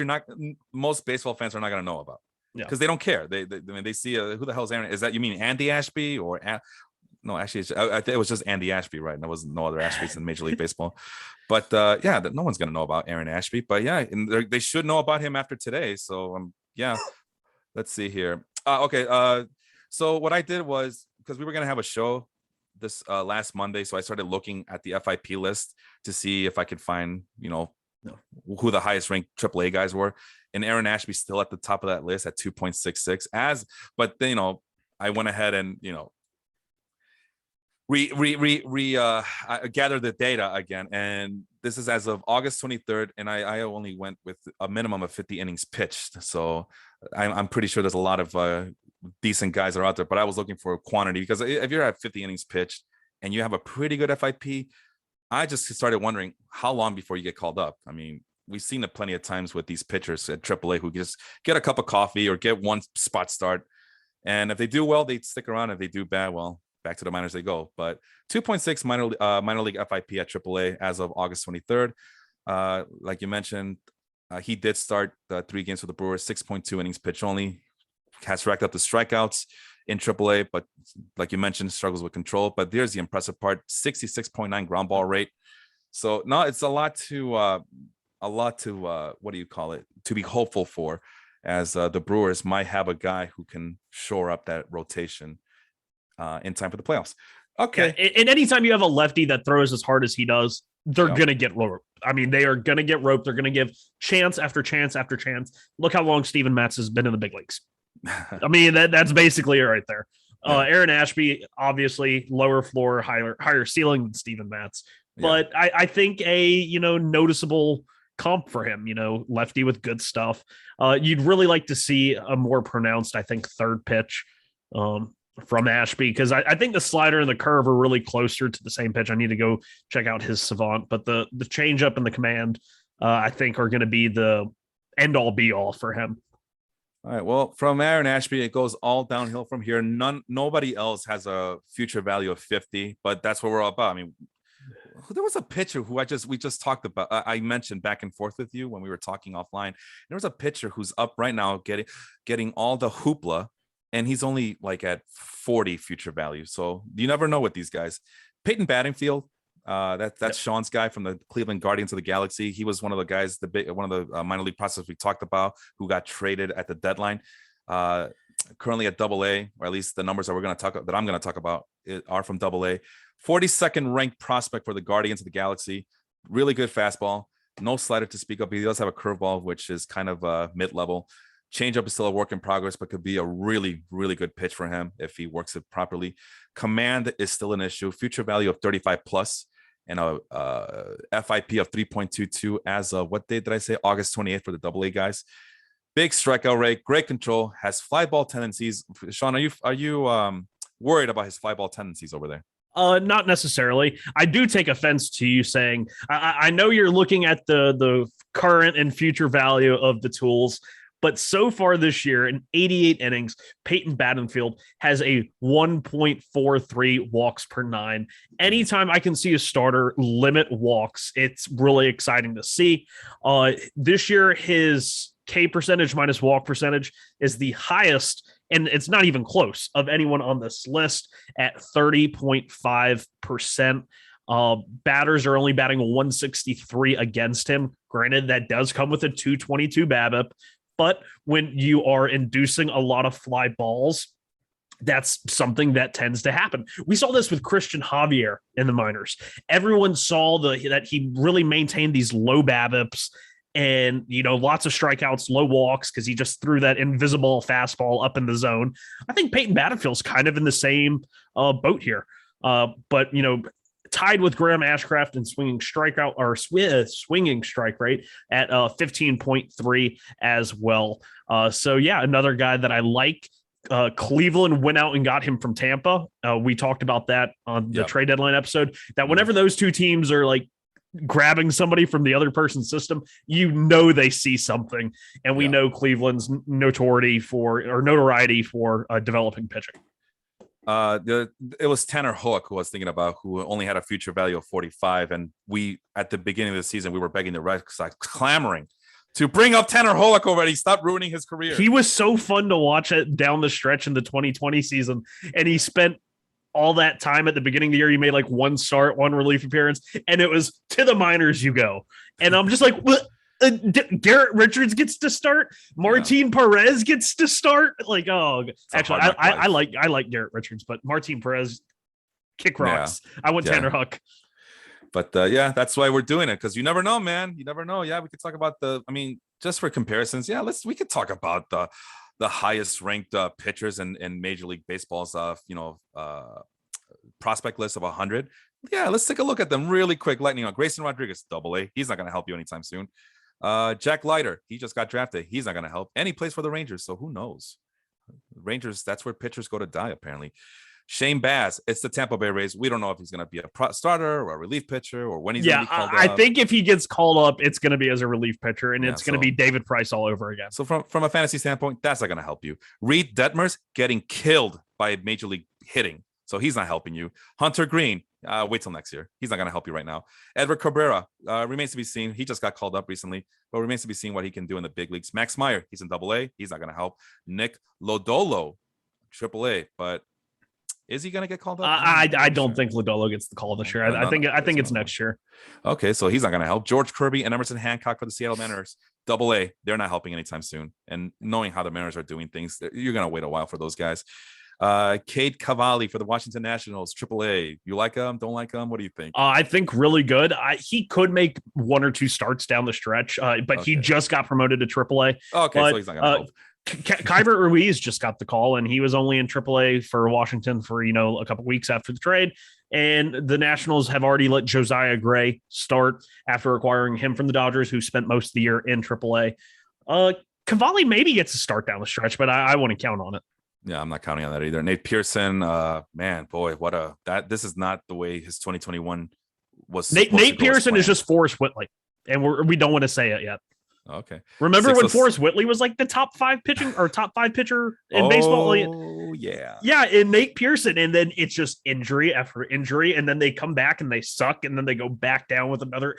most baseball fans are not going to know about because they don't care. They see who the hell is Aaron? Is that you mean Andy Ashby or? No, actually, I think it was just Andy Ashby, right? And there was no other Ashbys in Major League Baseball. But no one's going to know about Aaron Ashby. But and they should know about him after today. So let's see here. Okay. So what I did was, because we were going to have a show this last Monday, so I started looking at the FIP list to see if I could find, who the highest ranked AAA guys were. And Aaron Ashby's still at the top of that list at 2.66. But then, I went ahead and, gather the data again, and this is as of August 23rd, and I only went with a minimum of 50 innings pitched, so I'm pretty sure there's a lot of decent guys are out there, but I was looking for quantity, because if you're at 50 innings pitched and you have a pretty good FIP, I just started wondering how long before you get called up. I mean, we've seen it plenty of times with these pitchers at AAA who just get a cup of coffee or get one spot start, and if they do well, they stick around. If they do bad, well, back to the minors they go. But 2.6 minor league FIP at AAA as of August 23rd. Like you mentioned, he did start 3 games for the Brewers, 6.2 innings pitched only, has racked up the strikeouts in AAA, but like you mentioned, struggles with control. But there's the impressive part: 66.9 ground ball rate. So no, it's a lot to what do you call it? To be hopeful for, as the Brewers might have a guy who can shore up that rotation in time for the playoffs. Yeah, Okay. and anytime you have a lefty that throws as hard as he does, they're Yeah. gonna get roped. I mean, they are gonna get roped. They're gonna give chance after chance after chance. Look how long Steven Matz has been in the big leagues. I mean, that's basically it right there. Yeah. Aaron Ashby, obviously lower floor, higher ceiling than Steven Matz, but I think a noticeable comp for him. Lefty with good stuff. You'd really like to see a more pronounced, I think, third pitch. From Ashby, because I think the slider and the curve are really closer to the same pitch. I need to go check out his savant, but the changeup and the command, I think, are going to be the end all be all for him. All right. Well, from Aaron Ashby, it goes all downhill from here. Nobody else has a future value of 50, but that's what we're all about. I mean, there was a pitcher who we just talked about. I mentioned back and forth with you when we were talking offline. There was a pitcher who's up right now getting all the hoopla, and he's only like at 40 future value. So you never know with these guys. Peyton Battenfield, that's Sean's guy from the Cleveland Guardians of the Galaxy. He was one of the guys, one of the minor league prospects we talked about, who got traded at the deadline. Currently at AA, or at least the numbers that I'm going to talk about are from AA. 42nd ranked prospect for the Guardians of the Galaxy. Really good fastball. No slider to speak of. He does have a curveball, which is kind of mid-level. Changeup is still a work in progress, but could be a really, really good pitch for him if he works it properly. Command is still an issue. Future value of 35 plus and a FIP of 3.22 as of what date did I say? August 28th for the AA guys. Big strikeout rate, great control, has fly ball tendencies. Sean, are you worried about his fly ball tendencies over there? Not necessarily. I do take offense to you saying I know you're looking at the current and future value of the tools. But so far this year, in 88 innings, Peyton Battenfield has a 1.43 walks per 9. Anytime I can see a starter limit walks, it's really exciting to see. This year, his K percentage minus walk percentage is the highest, and it's not even close, of anyone on this list at 30.5%. Batters are only batting 163 against him. Granted, that does come with a 222 BABIP. But when you are inducing a lot of fly balls, that's something that tends to happen. We saw this with Christian Javier in the minors. Everyone saw that he really maintained these low BABIPs and, lots of strikeouts, low walks, because he just threw that invisible fastball up in the zone. I think Peyton Battenfield's kind of in the same boat here. But, tied with Graham Ashcraft in swinging strikeout or swinging strike rate at 15.3 as well. So another guy that I like. Cleveland went out and got him from Tampa. We talked about that on the trade deadline episode, that whenever those two teams are like grabbing somebody from the other person's system, they see something. And we know Cleveland's notoriety for developing pitching. It was Tanner Hook who I was thinking about, who only had a future value of 45, and we at the beginning of the season we were begging the Red Sox, clamoring to bring up Tanner Hook already. Stop ruining his career. He was so fun to watch it down the stretch in the 2020 season, and he spent all that time at the beginning of the year. He made like one start, one relief appearance, and it was to the minors you go. And I'm just like, what? Garrett Richards gets to start. Martin Perez gets to start. Like, actually, I like Garrett Richards, but Martin Perez kick rocks. I want Tanner Hook. But that's why we're doing it, because you never know, man. You never know. Yeah, we could talk about just for comparisons. Yeah, we could talk about the highest ranked pitchers in Major League Baseball's prospect list of 100. Yeah, let's take a look at them really quick. Lightning on Grayson Rodriguez, AA. He's not going to help you anytime soon. Jack Leiter, he just got drafted. He's not going to help. And he plays for the Rangers, so who knows? Rangers, that's where pitchers go to die, apparently. Shane Baz, it's the Tampa Bay Rays. We don't know if he's going to be a starter or a relief pitcher or when he's going to be called up. I think if he gets called up, it's going to be as a relief pitcher, and it's going to be David Price all over again. So from a fantasy standpoint, that's not going to help you. Reed Detmers getting killed by Major League hitting, so he's not helping you. Hunter Green, wait till next year. He's not going to help you right now. Edward Cabrera remains to be seen. He just got called up recently, but remains to be seen what he can do in the big leagues. Max Meyer, he's in AA. He's not going to help. Nick Lodolo, AAA, but is he going to get called up? I don't think Lodolo gets the call this year. I think it's next year. Okay, so he's not going to help. George Kirby and Emerson Hancock for the Seattle Mariners, AA. They're not helping anytime soon. And knowing how the Mariners are doing things, you're going to wait a while for those guys. Cade Cavalli for the Washington Nationals, AAA. You like him? Don't like him? What do you think? I think really good. He could make 1 or 2 starts down the stretch, but he just got promoted to AAA. Okay, but, so he's not going to help. Kyver Ruiz just got the call, and he was only in AAA for Washington for a couple weeks after the trade. And the Nationals have already let Josiah Gray start after acquiring him from the Dodgers, who spent most of the year in AAA. Cavalli maybe gets a start down the stretch, but I wouldn't count on it. Yeah, I'm not counting on that either. Nate Pearson, man, boy, this is not the way his 2021 was. Nate Pearson is just Forrest Whitley, and we don't want to say it yet. Okay. Remember when Forrest Whitley was like the top 5 pitcher in baseball? Oh, yeah. Yeah, and Nate Pearson, and then it's just injury after injury, and then they come back and they suck, and then they go back down with another.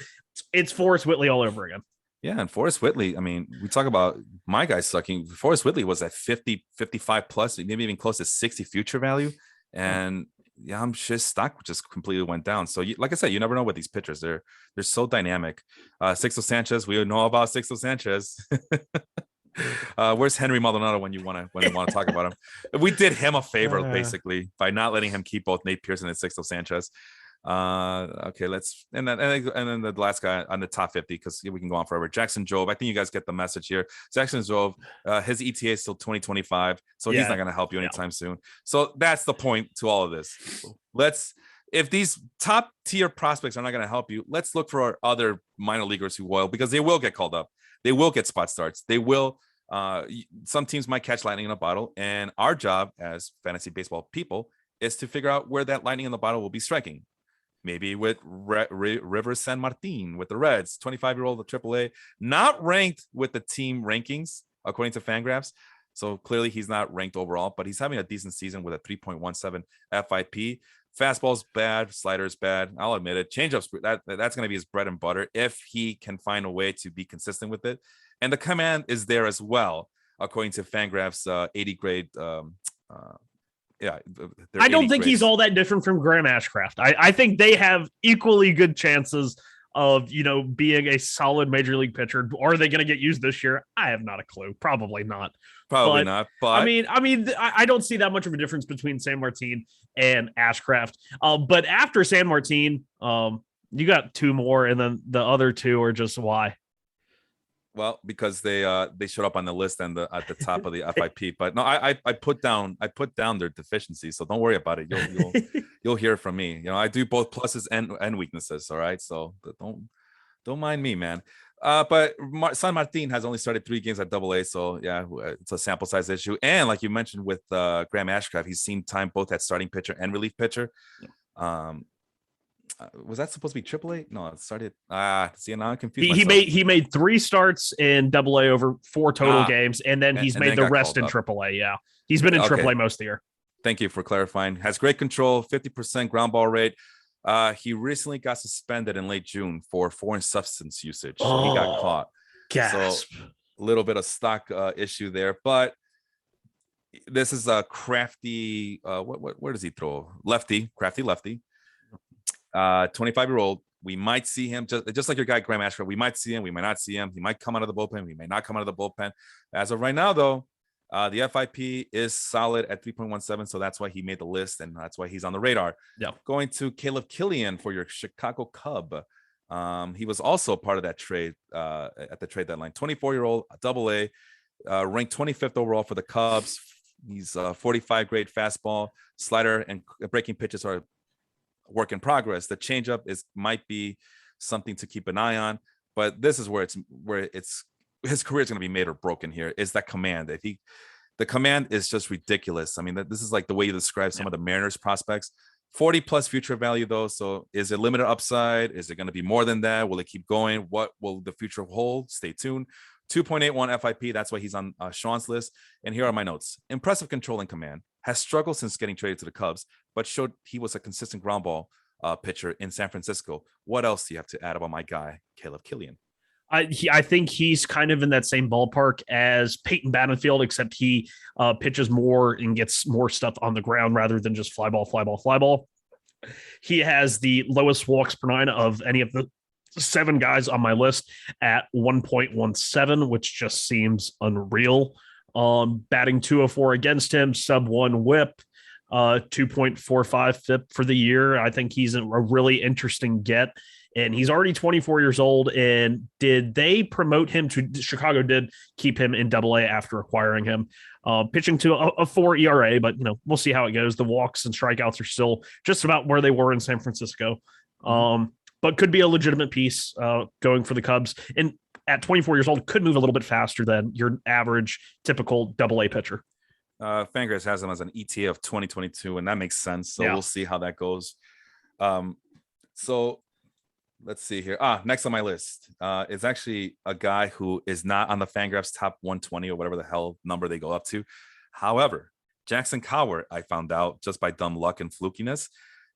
It's Forrest Whitley all over again. Yeah, and Forrest Whitley, I mean, we talk about my guy sucking. Forrest Whitley was at 50, 55 plus, maybe even close to 60 future value. And yeah, I'm just stock just completely went down. So like I said, you never know with these pitchers. They're so dynamic. Sixto Sanchez, we know about Sixto Sanchez. Where's Henry Maldonado when you want to talk about him? We did him a favor basically by not letting him keep both Nate Pearson and Sixto Sanchez. Okay, and then the last guy on the top 50, because we can go on forever. Jackson Jove, I think you guys get the message here. Jackson Jove, his ETA is still 2025, so he's not going to help you anytime soon. So that's the point to all of this. If these top tier prospects are not going to help you, let's look for our other minor leaguers who will, because they will get called up. They will get spot starts. They will. Some teams might catch lightning in a bottle, and our job as fantasy baseball people is to figure out where that lightning in the bottle will be striking. Maybe with River San Martin with the Reds, 25-year-old at AAA, not ranked with the team rankings according to Fangraphs. So clearly he's not ranked overall, but he's having a decent season with a 3.17 FIP. Fastball's bad, slider's bad. I'll admit it. Changeups, that's going to be his bread and butter if he can find a way to be consistent with it. And the command is there as well, according to Fangraphs 80 grade. Yeah, I don't think he's all that different from Graham Ashcraft. I think they have equally good chances of being a solid major league pitcher. Are they going to get used this year? I have not a clue. Probably not. Probably not. But I don't see that much of a difference between San Martin and Ashcraft. But after San Martin, you got 2 more, and then the other 2 are just why. Well, because they showed up on the list and at the top of the FIP. But no, I put down their deficiencies, so don't worry about it. You'll hear from me. I do both pluses and weaknesses. All right, so don't mind me, man. But San Martin has only started 3 games at AA, so yeah, it's a sample size issue. And like you mentioned with Graham Ashcraft, he's seen time both at starting pitcher and relief pitcher. Was that supposed to be AAA? No, it started. See, now I'm confused. He made 3 starts in AA over 4 total games, and then he's made the rest in AAA. Yeah, he's been in AAA most of the year. Thank you for clarifying. Has great control, 50% ground ball rate. He recently got suspended in late June for foreign substance usage. He got caught. Gasp. So a little bit of stock issue there, but this is a crafty. Where does he throw? Crafty lefty. 25-year-old. We might see him just like your guy Graham Ashford. We might see him. We might not see him. He might come out of the bullpen. We may not come out of the bullpen. As of right now, though, the FIP is solid at 3.17, so that's why he made the list, and that's why he's on the radar. Yeah. Going to Caleb Killian for your Chicago Cub. He was also part of that trade at the trade deadline. 24-year-old, AA, ranked 25th overall for the Cubs. He's 45 grade fastball, slider, and breaking pitches are work in progress. The changeup might be something to keep an eye on, but this is where his career is going to be made or broken here. Is that command? The command is just ridiculous. I mean, this is like the way you describe some of the Mariners prospects. 40 plus future value though. So is it limited upside? Is it going to be more than that? Will it keep going? What will the future hold? Stay tuned. 2.81 FIP. That's why he's on Sean's list. And here are my notes. Impressive control and command. Has struggled since getting traded to the Cubs, but showed he was a consistent ground ball pitcher in San Francisco. What else do you have to add about my guy, Caleb Killian? I think he's kind of in that same ballpark as Peyton Battenfield, except he pitches more and gets more stuff on the ground rather than just fly ball. He has the lowest walks per 9 of any of the 7 guys on my list at 1.17, which just seems unreal. Batting 204 against him, sub 1 whip, 2.45 FIP for the year. I think he's a really interesting get. And he's already 24 years old. And did they promote him to Chicago? Did keep him in AA after acquiring him, pitching to a 4 ERA, but we'll see how it goes. The walks and strikeouts are still just about where they were in San Francisco, but could be a legitimate piece going for the Cubs. And at 24 years old, could move a little bit faster than your average typical AA pitcher. Fangraphs has him as an ETA of 2022, and that makes sense. So we'll see how that goes. So let's see here. Next on my list is actually a guy who is not on the Fangraphs top 120 or whatever the hell number they go up to. However, Jackson Cowart, I found out just by dumb luck and flukiness,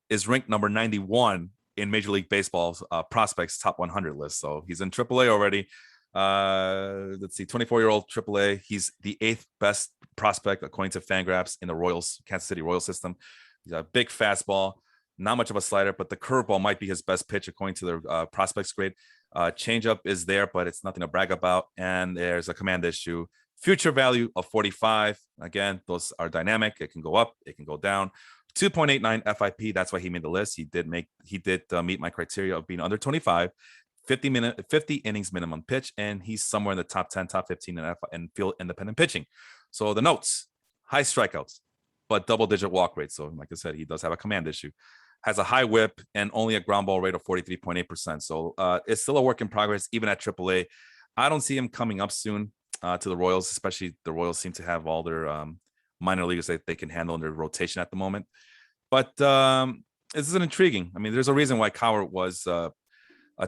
is ranked number 91 in Major League Baseball's prospects top 100 list. So he's in AAA already. Let's see, 24-year-old AAA. He's the 8th best prospect according to Fangraphs in the Royals, Kansas City Royals system. He's a big fastball. Not much of a slider, but the curveball might be his best pitch according to their prospects grade. Changeup is there, but it's nothing to brag about. And there's a command issue. Future value of 45. Again, those are dynamic. It can go up, it can go down. 2.89 FIP. That's why he made the list. He did meet my criteria of being under 25, 50 innings minimum pitch, and he's somewhere in the top 10, top 15 in field independent pitching. So the notes: high strikeouts, but double-digit walk rate. So, like I said, he does have a command issue. Has a high whip and only a ground ball rate of 43.8%. So it's still a work in progress, even at AAA. I don't see him coming up soon to the Royals, especially the Royals seem to have all their minor leaguers that they can handle in their rotation at the moment. But this is an intriguing. I mean, there's a reason why Cowart was a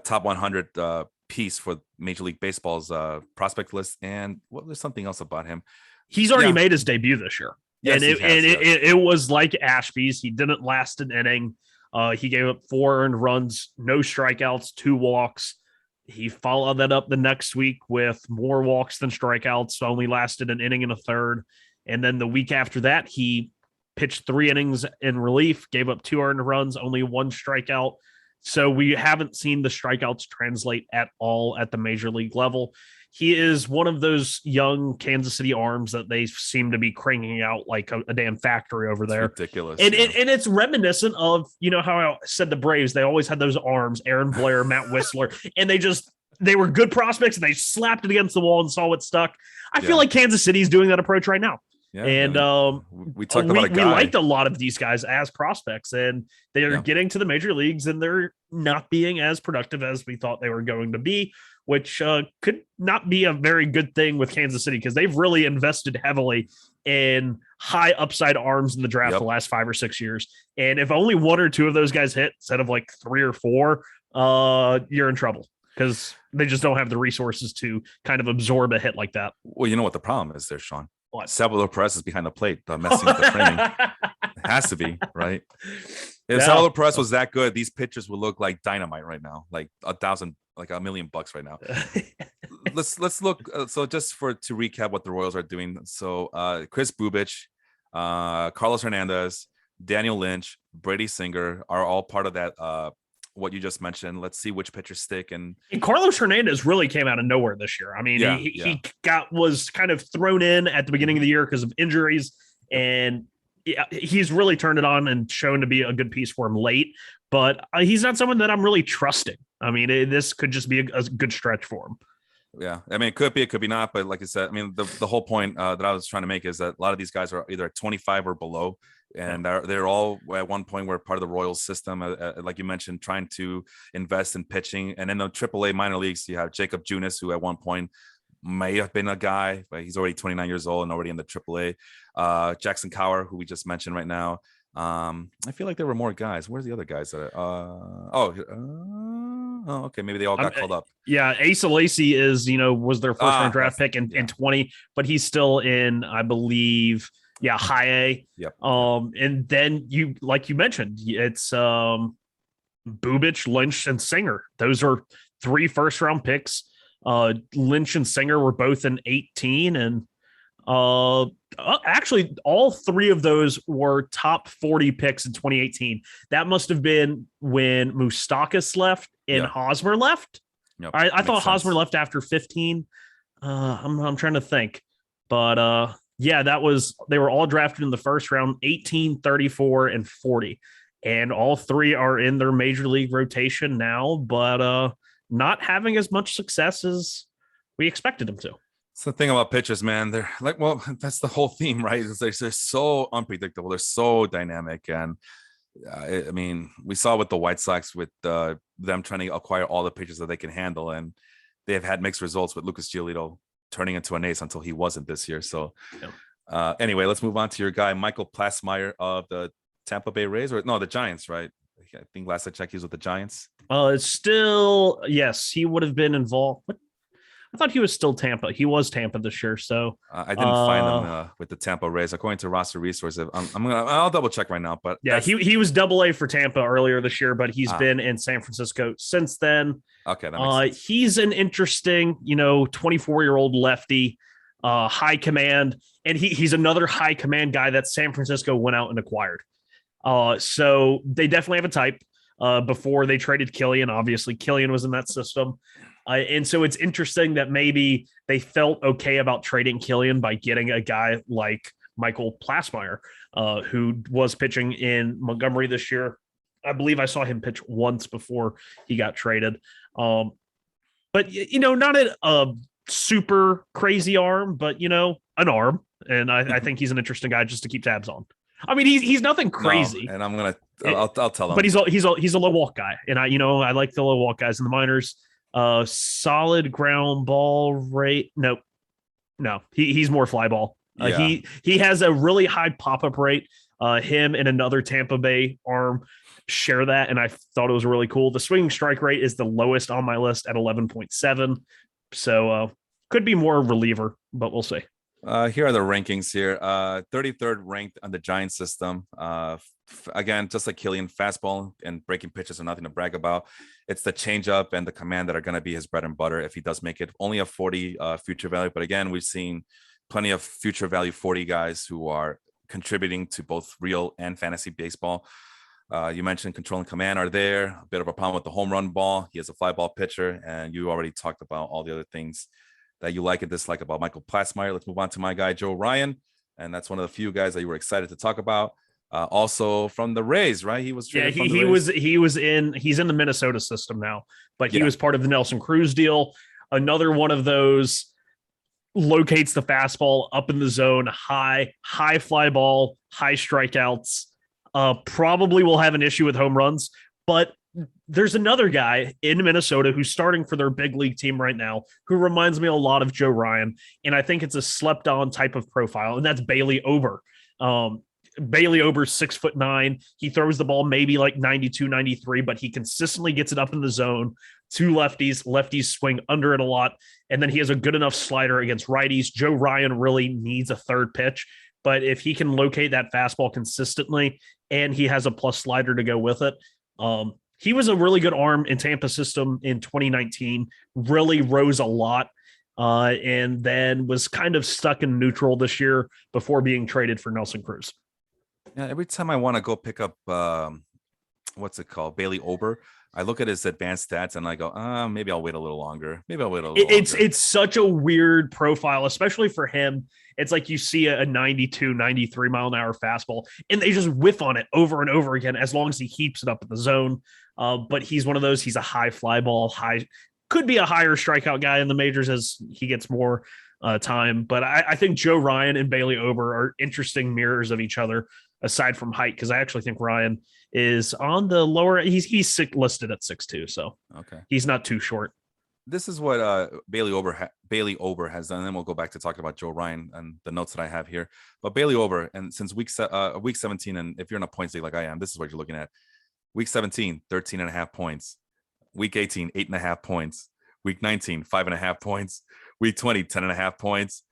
top 100 piece for Major League Baseball's prospect list. And there's something else about him. He's already made his debut this year. Yes, it was like Ashby's. He didn't last an inning. He gave up 4 earned runs, no strikeouts, 2 walks. He followed that up the next week with more walks than strikeouts, only lasted an inning and a third. And then the week after that, he pitched 3 innings in relief, gave up 2 earned runs, only 1 strikeout. So we haven't seen the strikeouts translate at all at the major league level. He is one of those young Kansas City arms that they seem to be cranking out like a damn factory over there. It's ridiculous. And it's reminiscent of, how I said the Braves, they always had those arms, Aaron Blair, Matt Whistler, and they were good prospects and they slapped it against the wall and saw what stuck. I feel like Kansas City is doing that approach right now. Yeah, and we talked about we liked a lot of these guys as prospects, and they are getting to the major leagues and they're not being as productive as we thought they were going to be, which could not be a very good thing with Kansas City because they've really invested heavily in high upside arms in the draft the last 5 or 6 years. And if only 1 or 2 of those guys hit instead of like 3 or 4, you're in trouble because they just don't have the resources to kind of absorb a hit like that. Well, you know what the problem is there, Sean? What? Salvador Perez is behind the plate, messing with the framing. It has to be, right? If Salvador Perez was that good, these pitchers would look like dynamite right now, like $1,000, like $1 million right now. Let's look. So just to recap what the Royals are doing. So Chris Bubich, Carlos Hernandez, Daniel Lynch, Brady Singer are all part of that. What you just mentioned. Let's see which pitchers stick. And Carlos Hernandez really came out of nowhere this year. I mean, he was kind of thrown in at the beginning of the year because of injuries, and he's really turned it on and shown to be a good piece for him late. But he's not someone that I'm really trusting. I mean, this could just be a good stretch for him. Yeah, I mean, it could be not. But like I said, I mean, the whole point that I was trying to make is that a lot of these guys are either at 25 or below. And they're all at one point were part of the Royals system, like you mentioned, trying to invest in pitching. And in the AAA minor leagues, you have Jacob Junis, who at one point may have been a guy, but he's already 29 years old and already in the AAA. Jackson Cowart, who we just mentioned right now. I feel like there were more guys. Where's the other guys? Okay, maybe they all got called up. Yeah, Asa Lacy was their first round draft pick in 20, but he's still in, I believe. Yeah, high A. Yep. And then you mentioned, it's Bubich, Lynch, and Singer. Those are 3 first-round picks. Lynch and Singer were both in 18, and actually, all 3 of those were top 40 picks in 2018. That must have been when Moustakas left and Hosmer left. Yep. I thought Hosmer left after 15. I'm trying to think. But yeah, they were all drafted in the first round, 18, 34, and 40. And all three are in their major league rotation now, but not having as much success as we expected them to. It's the thing about pitchers, man. They're like, well, that's the whole theme, right? They're so unpredictable. They're so dynamic. And I mean, we saw with the White Sox with them trying to acquire all the pitchers that they can handle. And they have had mixed results with Lucas Giolito turning into an ace until he wasn't this year. So anyway, let's move on to your guy, Michael Plasmeyer of the Tampa Bay Rays, or no, the Giants, right? I think last I checked, he was with the Giants. It's still, yes, he would have been involved. What? I thought he was still Tampa. He was Tampa this year, so I didn't find him with the Tampa Rays according to roster resources. I'll double check right now, but yeah, he was AA for Tampa earlier this year, but he's been in San Francisco since then. Okay, that makes sense. He's an interesting, 24-year-old lefty, high command, and he's another high command guy that San Francisco went out and acquired. So they definitely have a type. Before they traded Killian, obviously Killian was in that system. And so it's interesting that maybe they felt okay about trading Killian by getting a guy like Michael Plasmeyer, who was pitching in Montgomery this year. I believe I saw him pitch once before he got traded. But, not a super crazy arm, but, an arm. And I think he's an interesting guy just to keep tabs on. I mean, he's nothing crazy. No, and I'll tell him. But he's a low walk guy. And I like the low walk guys in the minors. Solid ground ball rate. No, he's more fly ball. He has a really high pop-up rate. Him and another Tampa Bay arm share that, and I thought it was really cool. The swinging strike rate is the lowest on my list at 11.7. So could be more reliever, but we'll see. Here are the rankings here. 33rd ranked on the Giants system. Again, just like Killian, fastball and breaking pitches are nothing to brag about. It's the changeup and the command that are going to be his bread and butter if he does make it. Only a 40 future value, but again, we've seen plenty of future value 40 guys who are contributing to both real and fantasy baseball. You mentioned control and command are there. A bit of a problem with the home run ball. He has a fly ball pitcher, and you already talked about all the other things that you like and dislike about Michael Plasmeyer. Let's move on to my guy, Joe Ryan. And that's one of the few guys that you were excited to talk about. Also from the Rays, right? He was he's in the Minnesota system now, but he was part of the Nelson Cruz deal. Another one of those locates the fastball up in the zone, high fly ball, high strikeouts. Probably will have an issue with home runs, but there's another guy in Minnesota who's starting for their big league team right now who reminds me a lot of Joe Ryan. And I think it's a slept on type of profile. And that's Bailey Ober. Bailey Ober's 6'9". He throws the ball maybe like 92, 93, but he consistently gets it up in the zone. Two lefties swing under it a lot. And then he has a good enough slider against righties. Joe Ryan really needs a third pitch, but if he can locate that fastball consistently and he has a plus slider to go with it, he was a really good arm in Tampa system in 2019, really rose a lot, and then was kind of stuck in neutral this year before being traded for Nelson Cruz. Yeah, every time I want to go pick up, Bailey Ober, I look at his advanced stats and I go, maybe I'll wait a little longer. It's such a weird profile, especially for him. It's like you see a 92, 93 mile an hour fastball and they just whiff on it over and over again as long as he keeps it up in the zone. But he's one of those, he's a high fly ball, could be a higher strikeout guy in the majors as he gets more time. But I think Joe Ryan and Bailey Ober are interesting mirrors of each other aside from height, because I actually think Ryan is on the lower, he's listed at 6'2", so okay, he's not too short. This is what Bailey Ober has done, and then we'll go back to talking about Joe Ryan and the notes that I have here. But Bailey Ober, and since week 17, and if you're in a points league like I am, this is what you're looking at. Week 17, 13.5 points. Week 18, 8.5 points. Week 19, 5.5 points. Week 20, 10.5 points.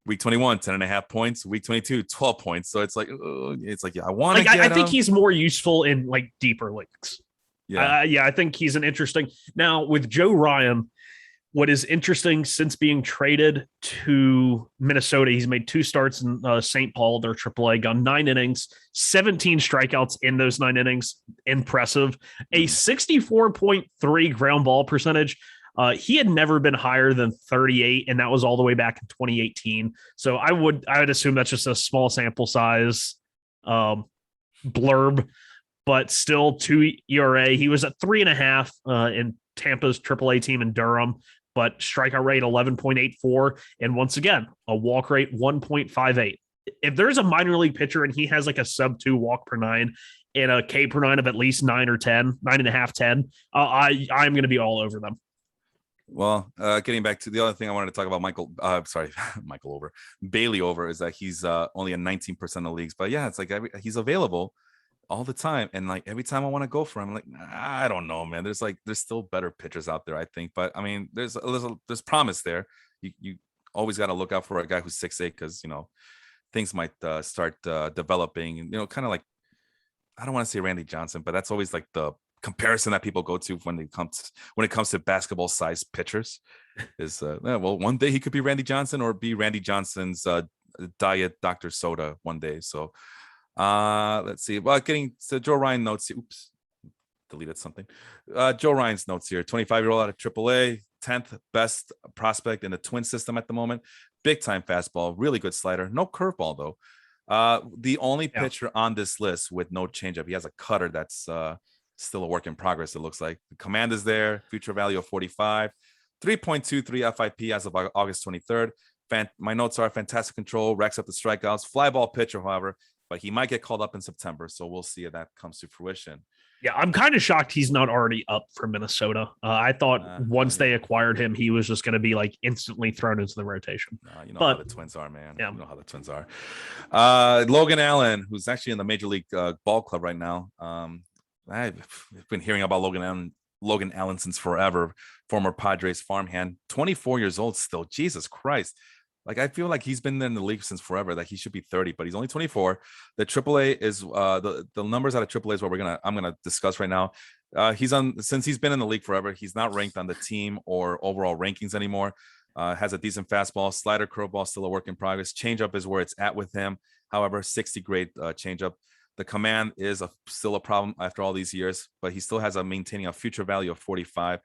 Week 21, 10.5 points. Week 22, 12 points. So it's like, yeah, I want to get I think he's more useful in like deeper leagues. Yeah. I think he's an interesting. Now with Joe Ryan, what is interesting since being traded to Minnesota, he's made 2 starts in St. Paul, their AAA, gone 9 innings, 17 strikeouts in those 9 innings. Impressive. A 64.3 ground ball percentage. He had never been higher than 38, and that was all the way back in 2018. So I would assume that's just a small sample size blurb, but still 2 ERA. He was at 3.5 in Tampa's AAA team in Durham, but strikeout rate 11.84, and once again a walk rate 1.58. If there's a minor league pitcher and he has like a sub 2 walk per 9 and a K per 9 of at least 9 or 10, 9.5, 10, I'm going to be all over them. Well, getting back to the other thing I wanted to talk about, Michael Ober, Bailey Ober, is that he's only in 19% of leagues. But yeah, it's like he's available all the time, and like every time I want to go for him, I'm like, I don't know, man. There's still better pitchers out there, I think. But I mean, there's promise there. You always got to look out for a guy who's 6'8", because things might start developing. Kind of like, I don't want to say Randy Johnson, but that's always like the comparison that people go to when it comes to basketball sized pitchers is well, one day he could be Randy Johnson or be Randy Johnson's diet Dr. Soda one day. So let's see. Well, getting to Joe Ryan notes. Oops, deleted something. Joe Ryan's notes here. 25-year-old out of AAA, 10th best prospect in the Twin system at the moment. Big time fastball, really good slider. No curveball though. The only pitcher on this list with no changeup. He has a cutter that's still a work in progress. It looks like the command is there. Future value of 45, 3.23 FIP as of August 23rd. My notes are fantastic control, racks up the strikeouts, fly ball pitcher, however, but he might get called up in September. So we'll see if that comes to fruition. Yeah, I'm kind of shocked he's not already up for Minnesota. I thought once they acquired him, he was just going to be like instantly thrown into the rotation. How the Twins are, man. Yeah. You know how the Twins are. Logan Allen, who's actually in the Major League Ball Club right now. I've been hearing about Logan Allen since forever. Former Padres farmhand, 24 years old still. Jesus Christ. Like, I feel like he's been in the league since forever. Like, he should be 30, but he's only 24. The AAA is the numbers out of AAA is what I'm gonna discuss right now. Since he's been in the league forever, he's not ranked on the team or overall rankings anymore. Has a decent fastball, slider, curveball, still a work in progress. Changeup is where it's at with him. However, 60 grade changeup. The command is still a problem after all these years, but he still has maintaining a future value of 45.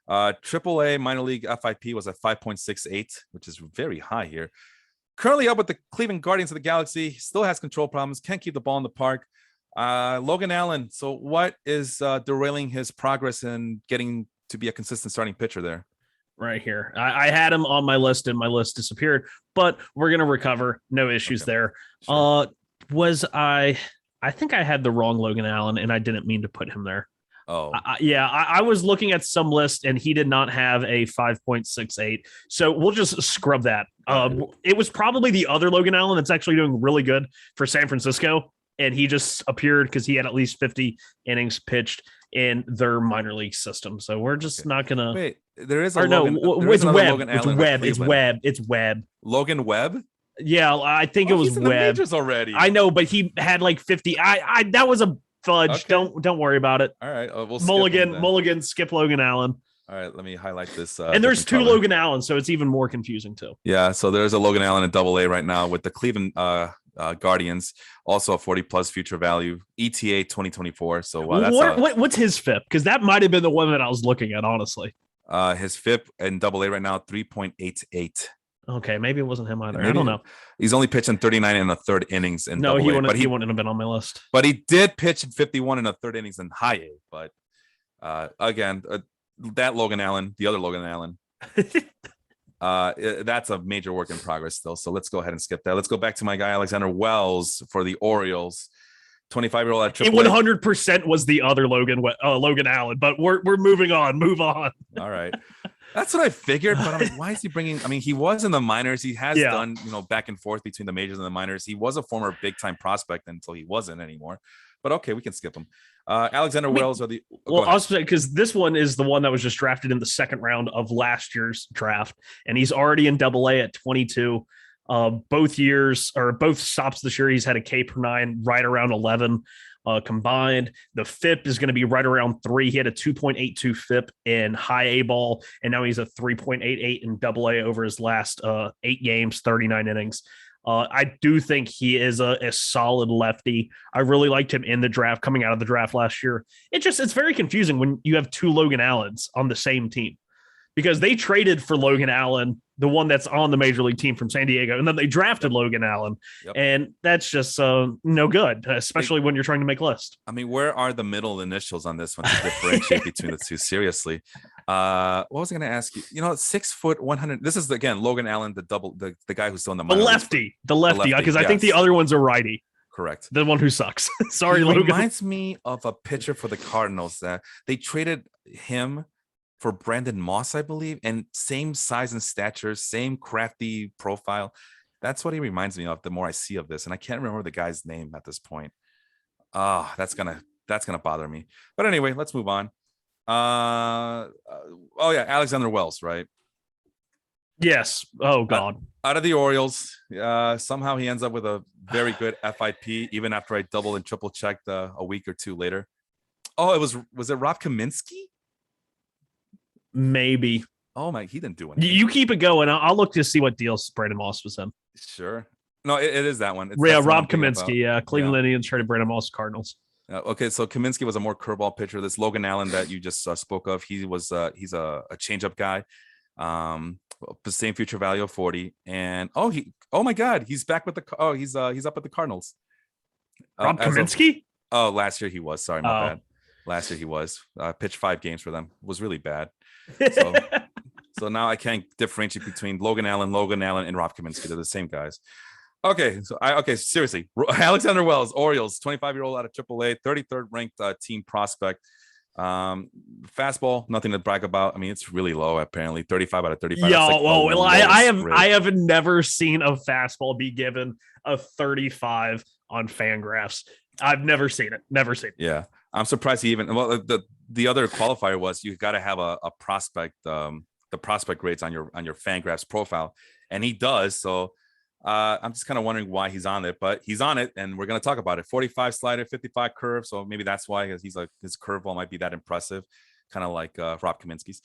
AAA minor league FIP was at 5.68, which is very high here. Currently up with the Cleveland Guardians of the Galaxy, still has control problems, can't keep the ball in the park. Logan Allen, so what is derailing his progress in getting to be a consistent starting pitcher there? Right here. I had him on my list and my list disappeared, but we're going to recover. No issues there. Sure. I think I had the wrong Logan Allen and I didn't mean to put him there. Oh, I was looking at some list and he did not have a 5.68. So we'll just scrub that. It was probably the other Logan Allen that's actually doing really good for San Francisco. And he just appeared because he had at least 50 innings pitched in their minor league system. So we're just not going to. Wait, there is a Logan. It's Webb. It's Webb. Logan Webb? Yeah, I think it was he's in Webb. The majors already. I know, but he had like 50. That was a fudge. Okay. Don't worry about it. All right, we'll Mulligan, skip Logan Allen. All right, let me highlight this. And there's two Logan Allen, so it's even more confusing too. Yeah, so there's a Logan Allen in AA right now with the Cleveland Guardians, also a 40+ future value, ETA 2024. So what's his FIP? Because that might have been the one that I was looking at, honestly. His FIP in AA right now, 3.88. Okay, maybe it wasn't him either. I don't know. He's only pitched in 39 and a third innings in No, he wouldn't have been on my list. But he did pitch in 51 and a third innings in high A. But again, that Logan Allen, the other Logan Allen, that's a major work in progress still. So let's go ahead and skip that. Let's go back to my guy Alexander Wells for the Orioles. 25-year-old at AAA. It 100% was the other Logan Allen, but we're moving on. Move on. All right. That's what I figured, but I'm like, why is he bringing? I mean, he was in the minors. He has done, back and forth between the majors and the minors. He was a former big-time prospect until he wasn't anymore. But okay, we can skip him. Alexander Wells are the. Well, I'll say because this one is the one that was just drafted in the second round of last year's draft, and he's already in AA at 22. Both stops this year, he's had a K per 9 right around 11. Combined. The FIP is going to be right around 3. He had a 2.82 FIP in high A ball, and now he's a 3.88 in AA over his last 8 games, 39 innings. I do think he is a solid lefty. I really liked him in the draft, coming out of the draft last year. It's very confusing when you have two Logan Allens on the same team. because they traded for Logan Allen, the one that's on the major league team from San Diego, and then they drafted Logan Allen, and that's just no good, especially when you're trying to make lists. I mean, where are the middle initials on this one to differentiate between the two? Seriously. What was I going to ask you? 6 foot 100. This is again Logan Allen, the guy who's still in the lefty, because I think the other one's a righty. Correct. The one who sucks. Sorry, he Logan. Reminds me of a pitcher for the Cardinals that they traded him for Brandon Moss, I believe, and same size and stature, same crafty profile. That's what he reminds me of the more I see of this, and I can't remember the guy's name at this point. That's gonna bother me. But anyway, let's move on. Alexander Wells, right? Yes. Oh God. Out of the Orioles, somehow he ends up with a very good FIP, even after I double and triple checked a week or two later. Oh, was it Rob Kaminsky? Maybe. Oh my, he didn't do anything. You keep it going. I'll look to see what deals Brandon Moss was in. Sure. No, it is that one. Rob Kaminsky. Yeah, Cleveland Indians traded Brandon Moss to Cardinals. Okay, so Kaminsky was a more curveball pitcher. This Logan Allen that you just spoke of, he's a changeup guy. The same future value of 40. And oh my God, he's back with he's up at the Cardinals. Rob Kaminsky? Last year he was. Sorry, my bad. Last year he was. Pitched 5 games for them. It was really bad. So now I can't differentiate between Logan Allen, and Rob Kaminsky. They're the same guys. Okay, seriously. Alexander Wells, Orioles, 25-year-old out of AAA, 33rd ranked team prospect. Fastball, nothing to brag about. I mean, it's really low, apparently. 35 out of 35. I have never seen a fastball be given a 35 on Fangraphs. I've never seen it. Never seen it. Yeah. I'm surprised he even the other qualifier was you got to have a prospect, the prospect grades on your Fangraphs profile, and he does. So I'm just kind of wondering why he's on it, but he's on it, and we're going to talk about it. 45 slider, 55 curve, so maybe that's why his curveball might be that impressive, kind of like Rob Kaminsky's.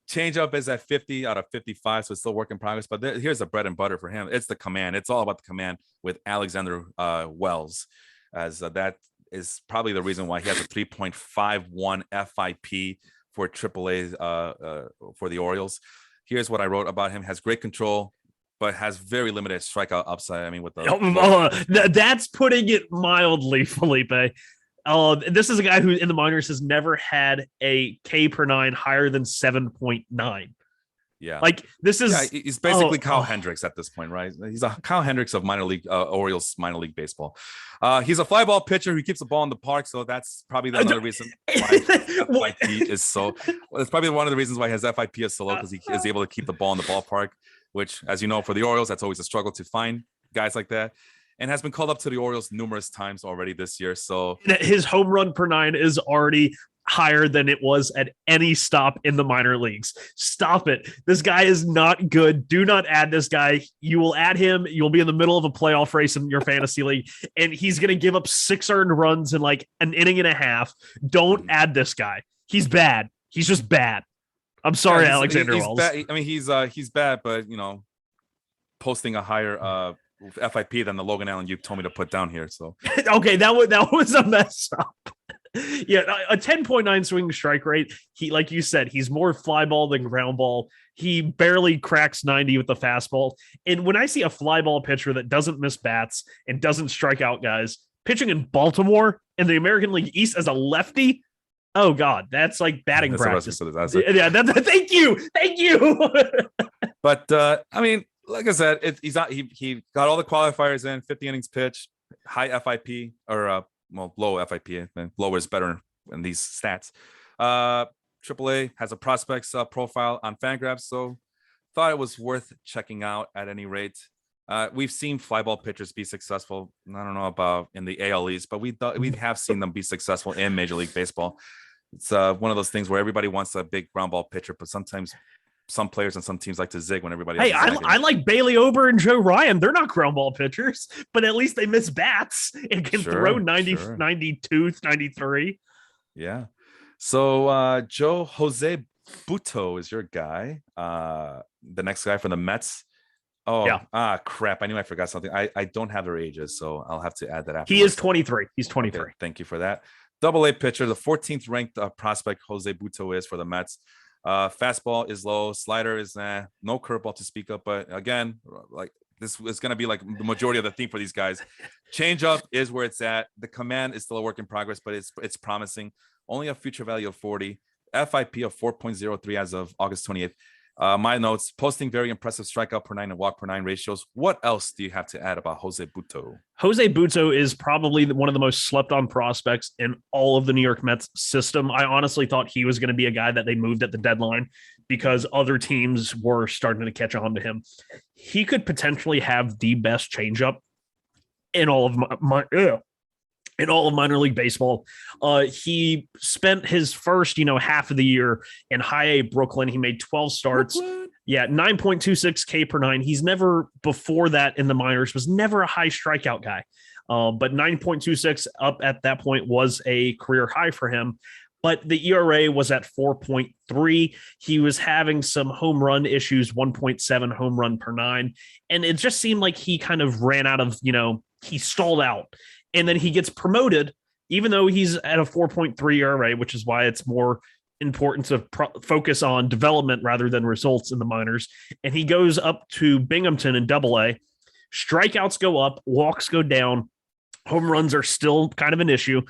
Changeup is at 50 out of 55, so it's still work in progress. But here's the bread and butter for him. It's the command. It's all about the command with Alexander Wells, as that is probably the reason why he has a 3.51 FIP for AAA for the Orioles. Here's what I wrote about him: has great control, but has very limited strikeout upside. I mean, with that's putting it mildly, Felipe. This is a guy who in the minors has never had a K per 9 higher than 7.9. Yeah, like this is he's basically Kyle Hendricks at this point, right? He's a Kyle Hendricks of Orioles minor league baseball. He's a fly ball pitcher who keeps the ball in the park, so that's probably another reason why FIP is so. Well, it's probably one of the reasons why his FIP is so low, because he is able to keep the ball in the ballpark, which, as you know, for the Orioles, that's always a struggle to find guys like that, and has been called up to the Orioles numerous times already this year. So his home run per 9 is already higher than it was at any stop in the minor leagues. Stop it. This guy is not good. Do not add this guy. You will add him. You'll be in the middle of a playoff race in your fantasy league, and he's going to give up 6 earned runs in like an inning and a half. Don't add this guy. He's bad. He's just bad. I'm sorry, Alexander Wells. Bad. I mean, he's bad, but posting a higher FIP than the Logan Allen you told me to put down here. So okay, that was a mess up. Yeah, a 10.9 swing strike rate. He, like you said, he's more fly ball than ground ball. He barely cracks 90 with the fastball. And when I see a fly ball pitcher that doesn't miss bats and doesn't strike out guys pitching in Baltimore in the American League East as a lefty, oh God, that's like batting practice. Yeah, thank you. But I mean, like I said, he got all the qualifiers in. 50 innings pitched, high FIP or low FIP. Lower is better in these stats. AAA has a prospects profile on Fangraphs, so thought it was worth checking out at any rate. We've seen fly ball pitchers be successful. I don't know about in the AL East, but we have seen them be successful in Major League Baseball. It's one of those things where everybody wants a big ground ball pitcher, but sometimes some players and some teams like to zig when everybody else is I like Bailey Ober and Joe Ryan. They're not ground ball pitchers, but at least they miss bats and can throw 92, 93. Yeah. So Jose Bhutto is your guy. The next guy from the Mets. Oh, yeah. Crap. I knew I forgot something. I don't have their ages, so I'll have to add that after. He is 23. He's 23. Okay, thank you for that. Double-A pitcher, the 14th ranked prospect Jose Bhutto is for the Mets. Fastball is low. Slider is no curveball to speak of. But again, like this is going to be like the majority of the theme for these guys. Changeup is where it's at. The command is still a work in progress, but it's promising. Only a future value of 40. FIP of 4.03 as of August 28th. My notes, posting very impressive strikeout per 9 and walk per 9 ratios. What else do you have to add about Jose Bhutto? Jose Bhutto is probably one of the most slept on prospects in all of the New York Mets system. I honestly thought he was going to be a guy that they moved at the deadline because other teams were starting to catch on to him. He could potentially have the best changeup in all of minor league baseball. He spent his first, half of the year in high A Brooklyn. He made 12 starts. Brooklyn. Yeah, 9.26 K per 9. He's never, before that in the minors, was never a high strikeout guy. But 9.26 up at that point was a career high for him. But the ERA was at 4.3. He was having some home run issues, 1.7 home run per 9. And it just seemed like he kind of ran out of, he stalled out. And then he gets promoted, even though he's at a 4.3 ERA, which is why it's more important to focus on development rather than results in the minors. And he goes up to Binghamton in AA. Strikeouts go up, walks go down, home runs are still kind of an issue.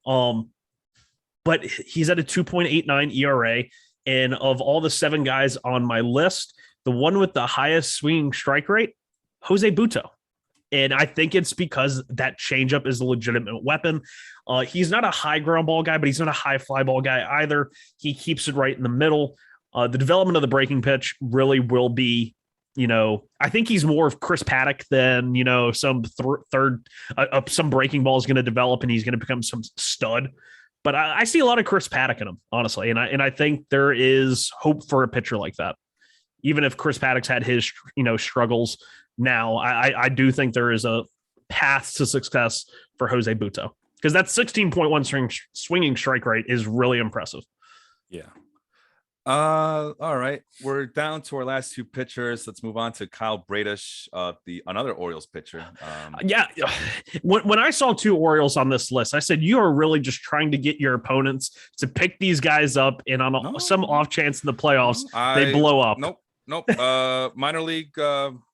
But he's at a 2.89 ERA. And of all the 7 guys on my list, the one with the highest swinging strike rate, Jose Bhutto. And I think it's because that changeup is a legitimate weapon. He's not a high ground ball guy, but he's not a high fly ball guy either. He keeps it right in the middle. The development of the breaking pitch really will be, I think he's more of Chris Paddock than, some some breaking ball is going to develop and he's going to become some stud. But I see a lot of Chris Paddock in him, honestly. And I think there is hope for a pitcher like that. Even if Chris Paddock's had his, struggles now, I do think there is a path to success for Jose Bhutto because that 16.1 swinging strike rate is really impressive. Yeah. All right. We're down to our last 2 pitchers. Let's move on to Kyle Bradish, another Orioles pitcher. Yeah. When I saw 2 Orioles on this list, I said, you are really just trying to get your opponents to pick these guys up and on some off chance in the playoffs, they blow up. Nope. Minor league.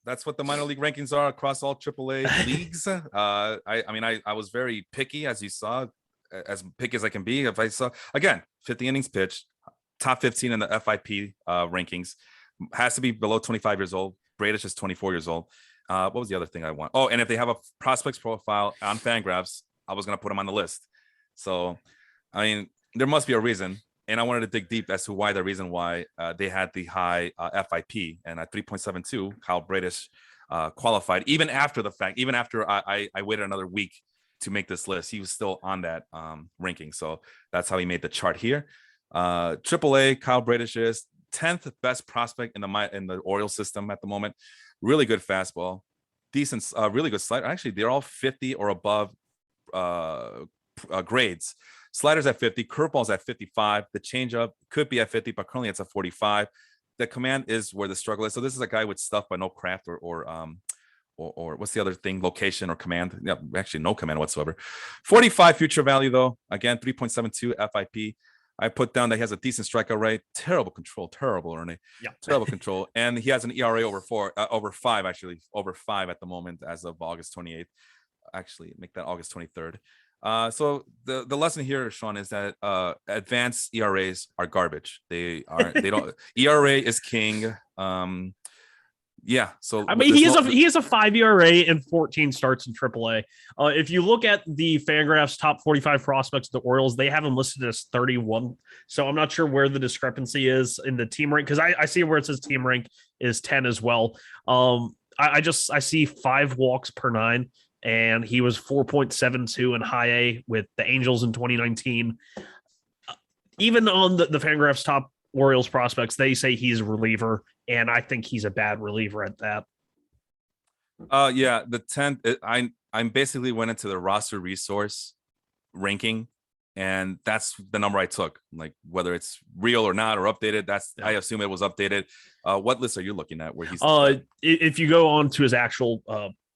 That's what the minor league rankings are across all AAA leagues. I was very picky, as you saw, as picky as I can be. If I saw, again, 50 innings pitched, top 15 in the FIP rankings, has to be below 25 years old. Bradish is 24 years old. What was the other thing I want? Oh, and if they have a prospects profile on Fangraphs, I was going to put them on the list. So, there must be a reason. And I wanted to dig deep as to why the reason why they had the high FIP, and at 3.72, Kyle Bradish qualified even after the fact, even after I waited another week to make this list, he was still on that ranking. So that's how he made the chart here. AAA, Kyle Bradish is 10th best prospect in the Orioles system at the moment. Really good fastball, decent, really good slider. Actually, they're all 50 or above grades. Sliders at 50, curveballs at 55. The changeup could be at 50, but currently it's at 45. The command is where the struggle is. So this is a guy with stuff, but no craft or what's the other thing? Location or command? Yeah, actually no command whatsoever. 45 future value though. Again, 3.72 FIP. I put down that he has a decent strikeout rate. Terrible control. Terrible, Ernie. Yeah. Terrible control. And he has an ERA over 5 at the moment as of August 28th. Actually, make that August 23rd. So the lesson here, Sean, is that advanced ERAs are garbage. They don't. ERA is king. Yeah. So he is a 5 ERA and 14 starts in AAA. If you look at the Fangraphs top 45 prospects of the Orioles, they have him listed as 31. So I'm not sure where the discrepancy is in the team rank because I see where it says team rank is 10 as well. I see 5 walks per 9. And he was 4.72 in high A with the Angels in 2019. Even on the Fangraphs top Orioles prospects, they say he's a reliever, and I think he's a bad reliever at that. Yeah, the 10th. I'm basically went into the roster resource ranking, and that's the number I took. Like whether it's real or not or updated, I assume it was updated. What list are you looking at? Where he's if you go on to his actual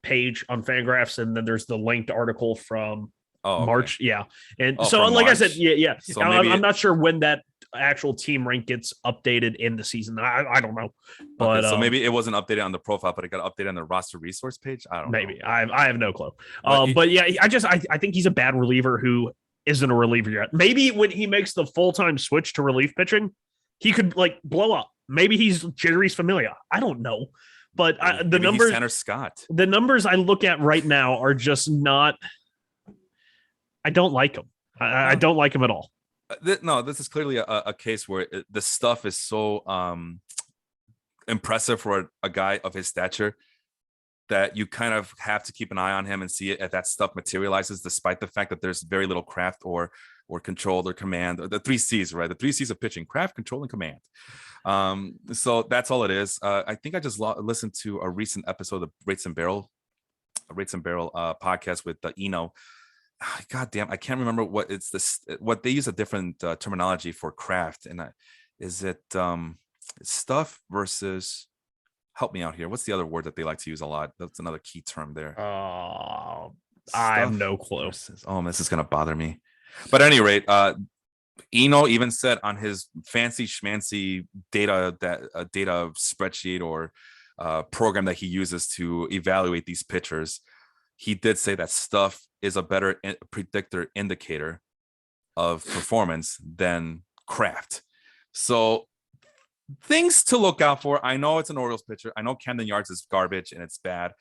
page on Fangraphs, and then there's the linked article from March. Yeah. And so like March. I said, yeah. So I'm not sure when that actual team rank gets updated in the season. I don't know, but so maybe it wasn't updated on the profile, but it got updated on the roster resource page. I don't know. Maybe I have no clue. But yeah, I think he's a bad reliever who isn't a reliever yet. Maybe when he makes the full-time switch to relief pitching, he could like blow up. Maybe he's Jerry's Familia. I don't know. But the numbers, Tanner Scott. The numbers I look at right now are just not. I don't like him. I don't like him at all. No, this is clearly a case where the stuff is so impressive for a guy of his stature that you kind of have to keep an eye on him and see if that stuff materializes, despite the fact that there's very little craft or control or command. The 3 C's, right? The 3 C's of pitching: craft, control, and command. So that's all it is. I think I just listened to a recent episode of Rates and Barrel podcast with Eno. God damn, I can't remember what it's this. What they use a different terminology for craft, and is it stuff versus? Help me out here. What's the other word that they like to use a lot? That's another key term there. I have no clue. This is gonna bother me. But at any rate, Eno even said on his fancy schmancy data spreadsheet or program that he uses to evaluate these pitchers, he did say that stuff is a better predictor indicator of performance than craft. So things to look out for. I know it's an Orioles pitcher. I know Camden Yards is garbage and it's bad,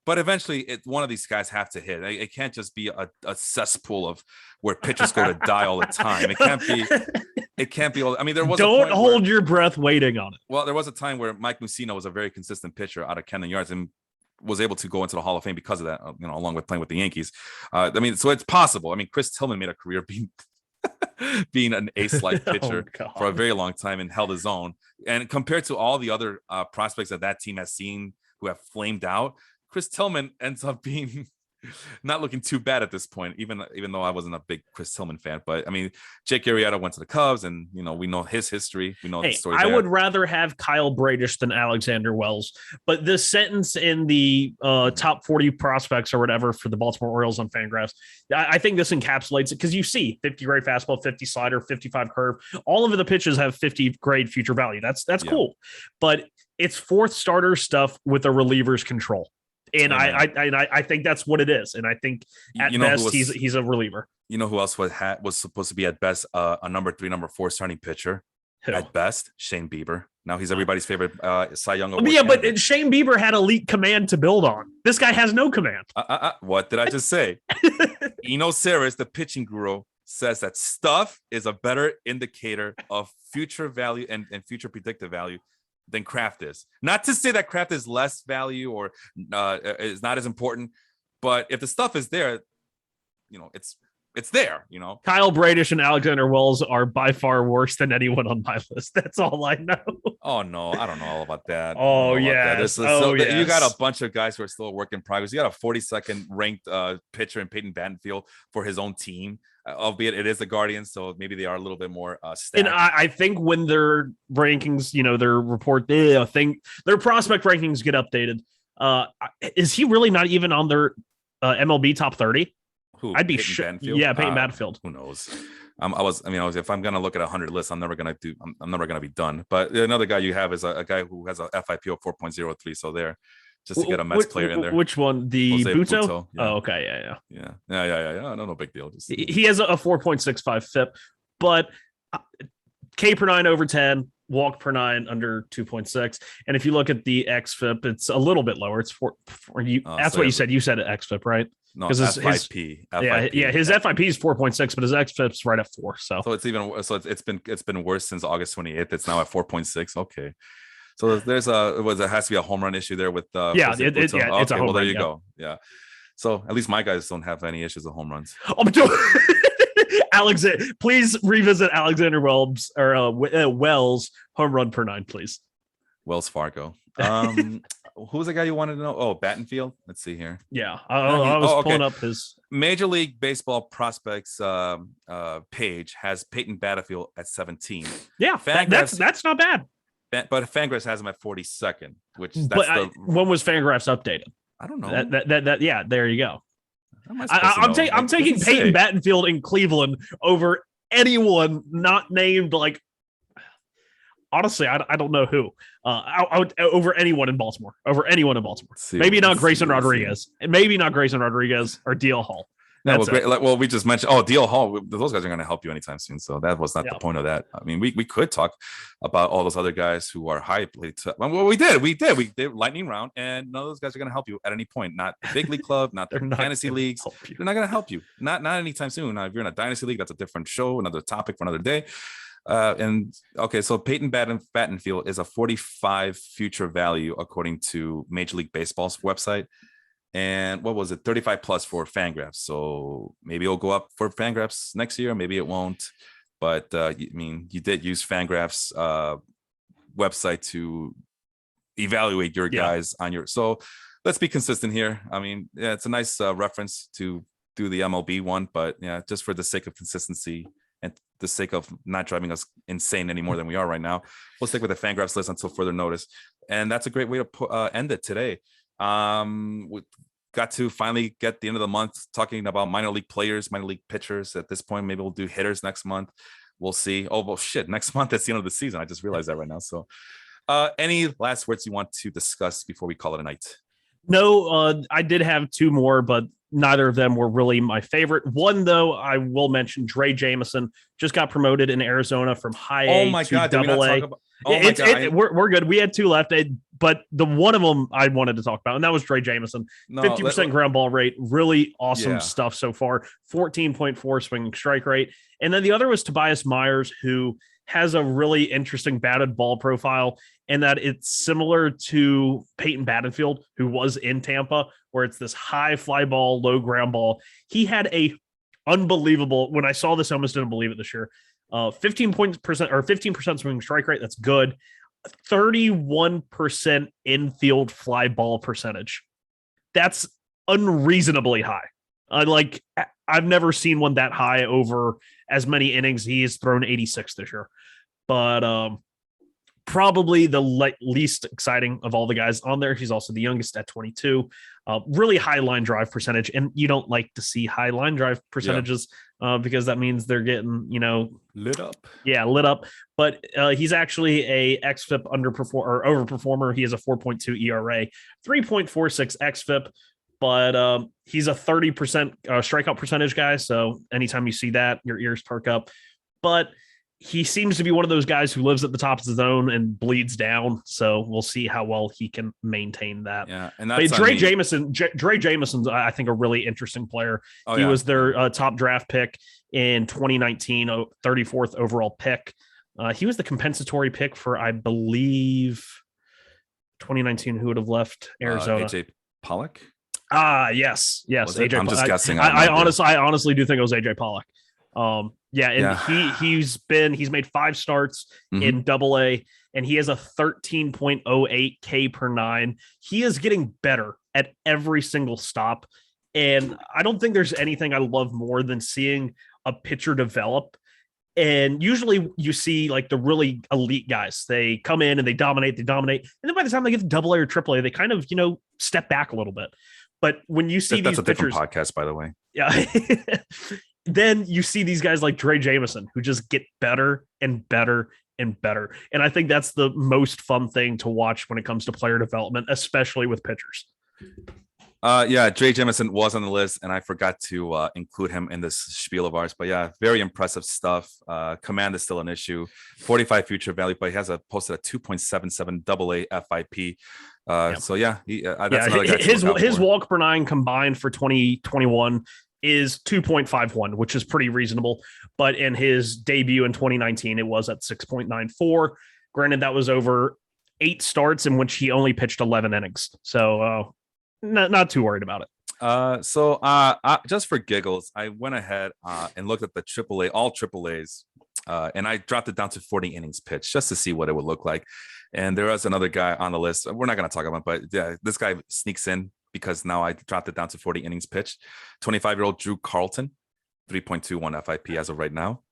but eventually one of these guys have to hit. It can't just be a cesspool of where pitchers go to die all the time. It can't be. I mean, there was. Don't hold your breath waiting on it. Well, there was a time where Mike Mussina was a very consistent pitcher out of Camden Yards and was able to go into the Hall of Fame because of that. Along with playing with the Yankees. I mean, so it's possible. I mean, Chris Tillman made a career being an ace-like pitcher for a very long time and held his own. And compared to all the other prospects that team has seen who have flamed out, Chris Tillman ends up being not looking too bad at this point, even though I wasn't a big Chris Tillman fan. But I mean, Jake Arrieta went to the Cubs, and we know his history. We know the story. I would rather have Kyle Bradish than Alexander Wells. But this sentence in the top 40 prospects or whatever for the Baltimore Orioles on Fangraphs, I think this encapsulates it, because you see 50 grade fastball, 50 slider, 55 curve. All of the pitches have 50 grade future value. That's cool. But it's fourth starter stuff with a reliever's control. And I think that's what it is. And I think at best he's a reliever. You know who else was supposed to be at best a number 3, number 4 starting pitcher? Who? At best, Shane Bieber. Now he's everybody's favorite Cy Young Award. Yeah, but Shane Bieber had elite command to build on. This guy has no command. What did I just say? Eno Saris, the pitching guru, says that stuff is a better indicator of future value and future predictive value than craft is. Not to say that craft is less value or is not as important, but if the stuff is there, it's there. Kyle Bradish and Alexander Wells are by far worse than anyone on my list. That's all I know. Oh no, I don't know all about that. Yes. You got a bunch of guys who are still a work in progress. You got a 42nd ranked pitcher in Peyton Battenfield for his own team. Albeit it is the Guardians, so maybe they are a little bit more stacked. And I think when their rankings, their report, their prospect rankings get updated. Is he really not even on their MLB top 30? Who? I'd be shocked. Yeah, Peyton Battenfield. Who knows? If I'm gonna look at 100 lists, I'm never gonna be done. But another guy you have is a guy who has a FIP of 4.03. So there. Just to get a Mets player in there. Which one? The Bhutto? Yeah. Oh, okay. Yeah. No big deal. He has a 4.65 FIP, but K per 9 over 10, walk per 9 under 2.6. And if you look at the XFIP, it's a little bit lower. It's that's what you said. You said XFIP, right? No, his FIP. His FIP is 4.6, but his XFIP's right at 4. So it's been worse since August 28th. It's now at 4.6. Okay. So there's it has to be a home run issue there with it's a home run. There you go. Yeah. So at least my guys don't have any issues with home runs. Alexander, please revisit Alexander Wells or Wells home run per 9, please. Wells Fargo. Who's the guy you wanted to know? Oh, Battenfield. Let's see here. Yeah, I was pulling up his Major League Baseball prospects page has Peyton Battenfield at 17. Yeah, that's not bad. But Fangraphs has him at 42nd, when was Fangraphs updated? I don't know. That there you go. I'm taking Peyton Battenfield in Cleveland over anyone not named like honestly, I don't know who. I would over anyone in Baltimore. Over anyone in Baltimore. Maybe not Grayson Rodriguez. And maybe not Grayson Rodriguez or DL Hall. Yeah, well, great. Well, we just mentioned, DL Hall. Those guys are going to help you anytime soon. So that was not the point of that. I mean, we could talk about all those other guys who are hype. Well, we did lightning round, and none of those guys are going to help you at any point. Not the big league club, not the fantasy leagues. They're not going to help you. Not anytime soon. If you're in a dynasty league, that's a different show, another topic for another day. So Peyton Battenfield is a 45 future value according to Major League Baseball's website. And what was it? 35 plus for Fangraphs. So maybe it'll go up for Fangraphs next year. Maybe it won't. But you did use Fangraphs website to evaluate your guys on your. So let's be consistent here. I mean, yeah, it's a nice reference to do the MLB one, but yeah, just for the sake of consistency and the sake of not driving us insane any more than we are right now, we'll stick with the Fangraphs list until further notice. And that's a great way to end it today. We got to finally get the end of the month talking about minor league players, minor league pitchers. At this point, maybe we'll do hitters next month. We'll see. Oh, well, shit. Next month, that's the end of the season. I just realized that right now. So any last words you want to discuss before we call it a night? No, I did have two more, but neither of them were really my favorite. One, though, I will mention Dre Jameson just got promoted in Arizona from high A to double A. We're good. We had two left, but the one of them I wanted to talk about, and that was Dre Jameson. 50% ground ball rate. Really awesome stuff so far. 14.4 swinging strike rate. And then the other was Tobias Myers, who has a really interesting batted ball profile, and that it's similar to Peyton Battenfield, who was in Tampa, where it's this high fly ball, low ground ball. He had a unbelievable, when I saw this, I almost didn't believe it this year. 15% swinging strike rate. That's good. 31% infield fly ball percentage. That's unreasonably high. I've never seen one that high over as many innings. He has thrown 86 this year, but probably the least exciting of all the guys on there. He's also the youngest at 22. Really high line drive percentage, and you don't like to see high line drive percentages because that means they're getting lit up. Yeah, lit up. But he's actually a xFIP overperformer. He has a 4.2 ERA, 3.46 xFIP. But he's a 30% strikeout percentage guy. So anytime you see that, your ears perk up. But he seems to be one of those guys who lives at the top of the zone and bleeds down. So we'll see how well he can maintain that. Yeah, and that's Dre Jameson's, I think, a really interesting player. He was their top draft pick in 2019, 34th overall pick. He was the compensatory pick for, I believe, 2019. Who would have left Arizona? AJ Pollock. Yes. AJ. I'm just guessing. I honestly do think it was AJ Pollock. He's made 5 starts in double A, and he has a 13.08 K per 9. He is getting better at every single stop. And I don't think there's anything I love more than seeing a pitcher develop. And usually you see like the really elite guys, they come in and they dominate. And then by the time they get to double A or triple A, they kind of, step back a little bit. But when you see that's these a different pitchers, podcast, by the way. Yeah. Then you see these guys like Dre Jameson who just get better and better and better. And I think that's the most fun thing to watch when it comes to player development, especially with pitchers. Dre Jameson was on the list, and I forgot to include him in this spiel of ours. But yeah, very impressive stuff. Command is still an issue. 45 future value, but he has posted a 2.77 AA FIP. So yeah, that's another guy. His walk per 9 combined for 2021 is 2.51, which is pretty reasonable. But in his debut in 2019, it was at 6.94. Granted, that was over 8 starts in which he only pitched 11 innings. So not too worried about it. So just for giggles, I went ahead and looked at the all AAAs, and I dropped it down to 40 innings pitched just to see what it would look like. And there was another guy on the list. We're not going to talk about it, but yeah, this guy sneaks in because now I dropped it down to 40 innings pitched. 25-year-old Drew Carlton, 3.21 FIP as of right now.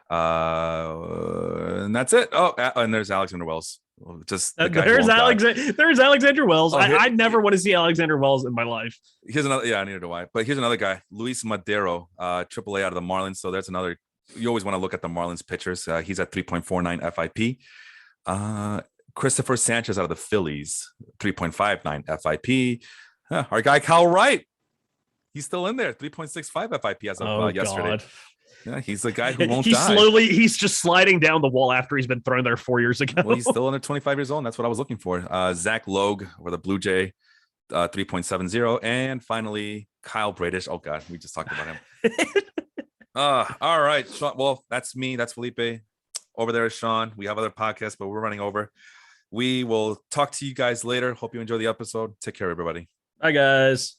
And that's it. Oh, and there's Alexander Wells. Just the there's Alexander Wells. I never want to see Alexander Wells in my life. Here's another. Yeah, neither do I. But here's another guy, Luis Madero, AAA out of the Marlins. So there's another. You always want to look at the Marlins pitchers. He's at 3.49 FIP. Christopher Sanchez out of the Phillies, 3.59 FIP. Our guy Kyle Wright, he's still in there, 3.65 FIP as of yesterday. God. Yeah, he's the guy who won't die. He's just sliding down the wall after he's been thrown there 4 years ago. Well, he's still under 25 years old. And that's what I was looking for. Zach Logue or the Blue Jay, 3.70. And finally, Kyle Bradish. Oh, God, we just talked about him. All right. Sean, well, that's me. That's Felipe. Over there is Sean. We have other podcasts, but we're running over. We will talk to you guys later. Hope you enjoy the episode. Take care, everybody. Bye, guys.